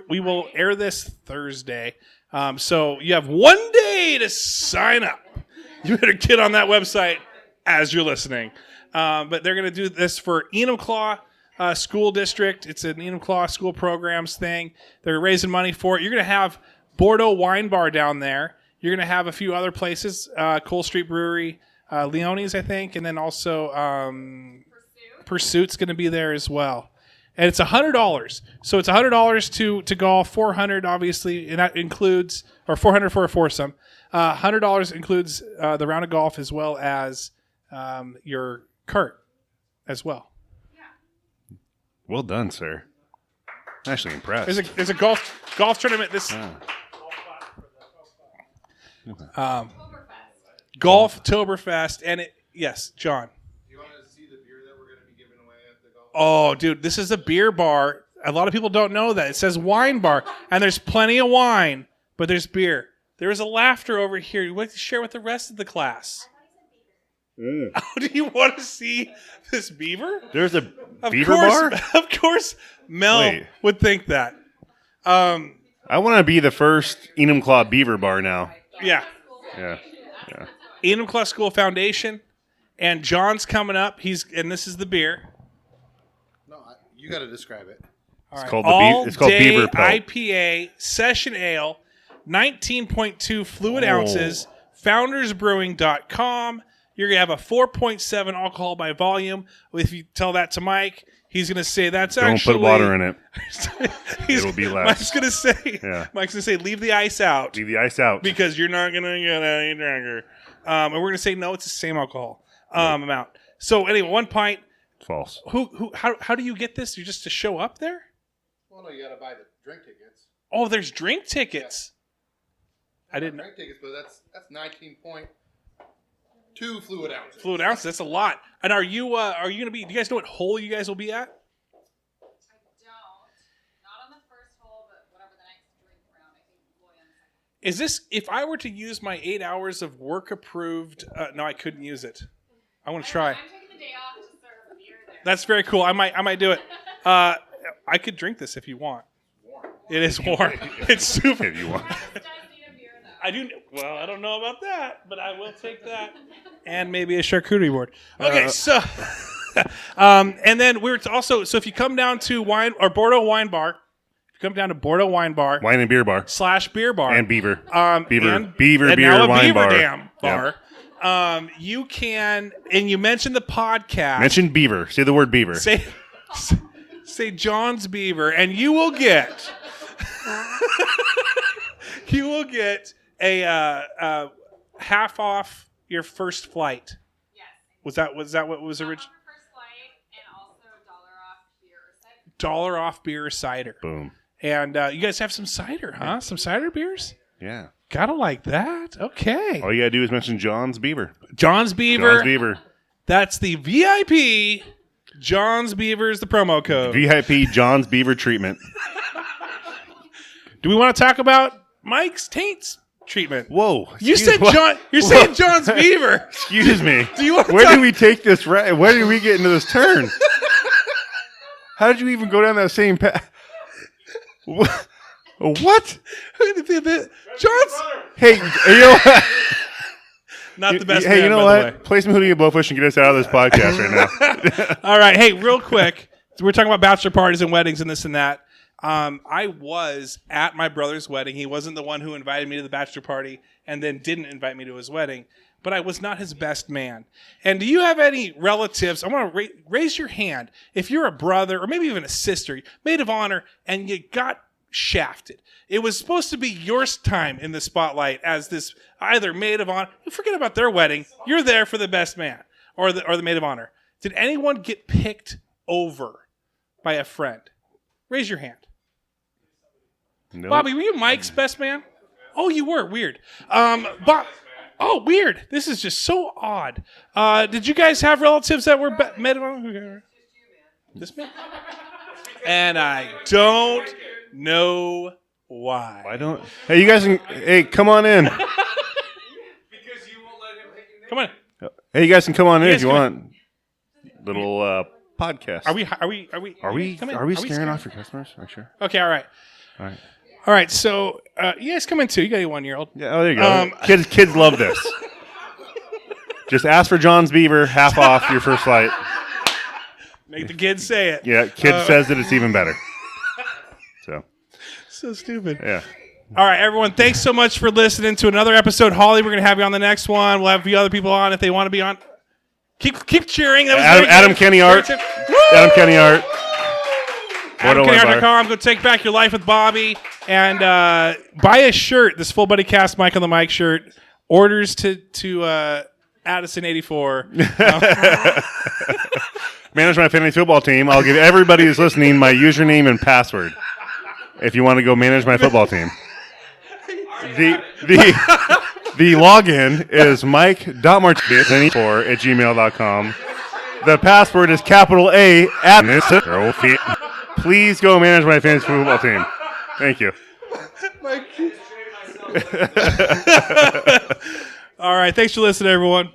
Speaker 1: We will air this Thursday. So you have 1 day to sign up. You better get on that website as you're listening. But they're going to do this for Enumclaw School District. It's an Enumclaw School Programs thing. They're raising money for it. You're going to have Bordeaux Wine Bar down there. You're going to have a few other places, Cole Street Brewery, Leone's, I think, and then also Pursuit's going to be there as well. And it's $100. So it's $100 to golf, $400 obviously, and that includes, or $400 for a foursome. $100 includes the round of golf as well as your cart as well.
Speaker 2: Well done, sir. I'm actually impressed.
Speaker 1: There's a golf tournament this. Golftoberfest, and yes, John.
Speaker 7: Do you want to see the beer that we're going to be giving away at the golf?
Speaker 1: Oh, dude, this is a beer bar. A lot of people don't know that. It says wine bar, and there's plenty of wine, but there's beer. There is a laughter over here. You want to share with the rest of the class. Oh, do you want to see this beaver?
Speaker 2: There's a beaver bar?
Speaker 1: Of course, Mel would think that.
Speaker 2: I want to be the first Enumclaw Beaver Bar now.
Speaker 1: Yeah.
Speaker 2: Yeah.
Speaker 1: Enumclaw School Foundation, and John's coming up. And this is the beer.
Speaker 7: No, you got to describe it.
Speaker 1: All right.
Speaker 2: Called
Speaker 1: All
Speaker 2: it's called
Speaker 1: day
Speaker 2: Beaver Pelt.
Speaker 1: IPA Session Ale, 19.2 fluid ounces. FoundersBrewing.com. You're gonna have a 4.7 alcohol by volume. If you tell that to Mike, he's gonna say that's
Speaker 2: Don't
Speaker 1: actually.
Speaker 2: put water in it.
Speaker 1: It'll
Speaker 2: be less.
Speaker 1: Mike's gonna say, leave the ice out.
Speaker 2: Leave the ice out.
Speaker 1: Because you're not gonna get any drunker. And we're gonna say no, it's the same alcohol amount. So anyway, 1 pint.
Speaker 2: False.
Speaker 1: How do you get this? You just to show up there?
Speaker 7: Well, no, you got to buy the drink tickets.
Speaker 1: Oh, there's drink tickets. I didn't know.
Speaker 7: Drink tickets, but that's 19.2 fluid ounces.
Speaker 1: Fluid ounces, that's a lot. And are you gonna be? Do you guys know what hole you guys will be at?
Speaker 8: I don't. Not on the first hole, but whatever the next drink round. I think we'll be on the second.
Speaker 1: Is this if I were to use my 8 hours of work approved? No, I couldn't use it. I want to try.
Speaker 8: I'm taking the day off to serve beer there.
Speaker 1: That's very cool. I might do it. I could drink this if you want. It is warm. It's super.
Speaker 2: If you want.
Speaker 8: Does need a beer though.
Speaker 1: I do. Well, I don't know about that, but I will take that and maybe a charcuterie board. Okay, so and then we're also if you come down to Bordeaux Wine Bar, if you come down to Bordeaux Wine Bar
Speaker 2: Wine and Beer Bar.
Speaker 1: / beer bar
Speaker 2: And Beaver. Beaver
Speaker 1: and
Speaker 2: Beer
Speaker 1: now a
Speaker 2: Wine
Speaker 1: Beaver
Speaker 2: Bar.
Speaker 1: Dam bar. You can, and you mentioned the podcast.
Speaker 2: Mention Beaver. Say the word Beaver.
Speaker 1: Say John's Beaver, and you will get a half off your first flight.
Speaker 8: Yes.
Speaker 1: Was that what was original?
Speaker 8: First flight and also $1 off beer or cider.
Speaker 1: $1 off beer or cider.
Speaker 2: Boom.
Speaker 1: And you guys have some cider, huh? Some cider beers?
Speaker 2: Yeah.
Speaker 1: Gotta like that. Okay.
Speaker 2: All you gotta do is mention John's Beaver.
Speaker 1: John's Beaver.
Speaker 2: John's Beaver.
Speaker 1: That's the VIP. John's Beaver is the promo code.
Speaker 2: VIP John's Beaver treatment.
Speaker 1: Do we want to talk about Mike's taints treatment?
Speaker 2: Whoa.
Speaker 1: You said
Speaker 2: what?
Speaker 1: John. You're saying John's Beaver.
Speaker 2: Excuse me.
Speaker 1: Do you want to
Speaker 2: Where
Speaker 1: talk-
Speaker 2: did we take this? Where did we get into this turn? How did you even go down that same path? What?
Speaker 1: John's
Speaker 2: Hey, you know what?
Speaker 1: not the best.
Speaker 2: Hey,
Speaker 1: man,
Speaker 2: you know
Speaker 1: by the
Speaker 2: what?
Speaker 1: way.
Speaker 2: Play some Hootie and Blowfish and get us out of this podcast right now.
Speaker 1: All right. Hey, real quick. So we're talking about bachelor parties and weddings and this and that. I was at my brother's wedding. He wasn't the one who invited me to the bachelor party and then didn't invite me to his wedding. But I was not his best man. And do you have any relatives? I want to raise your hand. If you're a brother or maybe even a sister, maid of honor, and you got shafted. It was supposed to be your time in the spotlight as this either maid of honor. Forget about their wedding. You're there for the best man or the maid of honor. Did anyone get picked over by a friend? Raise your hand.
Speaker 2: Nope.
Speaker 1: Bobby, were you Mike's best man? Oh, you were. Weird. Oh, weird. This is just so odd. Did you guys have relatives that were maid of honor? This man? And I don't know why.
Speaker 2: Why don't? Hey, you guys can. Hey, come on in.
Speaker 3: Because you won't let him take your name.
Speaker 1: Come on.
Speaker 2: Hey, you guys can come on in
Speaker 1: You
Speaker 2: if
Speaker 1: guys
Speaker 2: you
Speaker 1: come
Speaker 2: want. little podcast.
Speaker 1: Are we
Speaker 2: scaring off your customers? Are you sure?
Speaker 1: Okay, all right.
Speaker 2: All right.
Speaker 1: All right, so you guys come in too. You got a 1-year-old.
Speaker 2: Yeah, oh, there you go. Kids love this. Just ask for John's Beaver, half off your first flight.
Speaker 1: Make the kids say it.
Speaker 2: Yeah, kid says that it's even better.
Speaker 1: So stupid.
Speaker 2: Yeah.
Speaker 1: All right, everyone, thanks so much for listening to another episode. Holly, we're going to have you on the next one. We'll have a few other people on if they want to be on. Keep cheering. That was
Speaker 2: Adam Kenny Art. Adam Kenny Art.
Speaker 1: AdamKennyArt.com. Go take back your life with Bobby and buy a shirt. This Full Buddy Cast Mike on the Mic shirt. Orders to Addison 84.
Speaker 2: Manage my fantasy football team. I'll give everybody who's listening my username and password if you want to go manage my football team. The login is mike.martinez@gmail.com. The password is capital A at Please go manage my fantasy football team. Thank you.
Speaker 1: All right. Thanks for listening, everyone.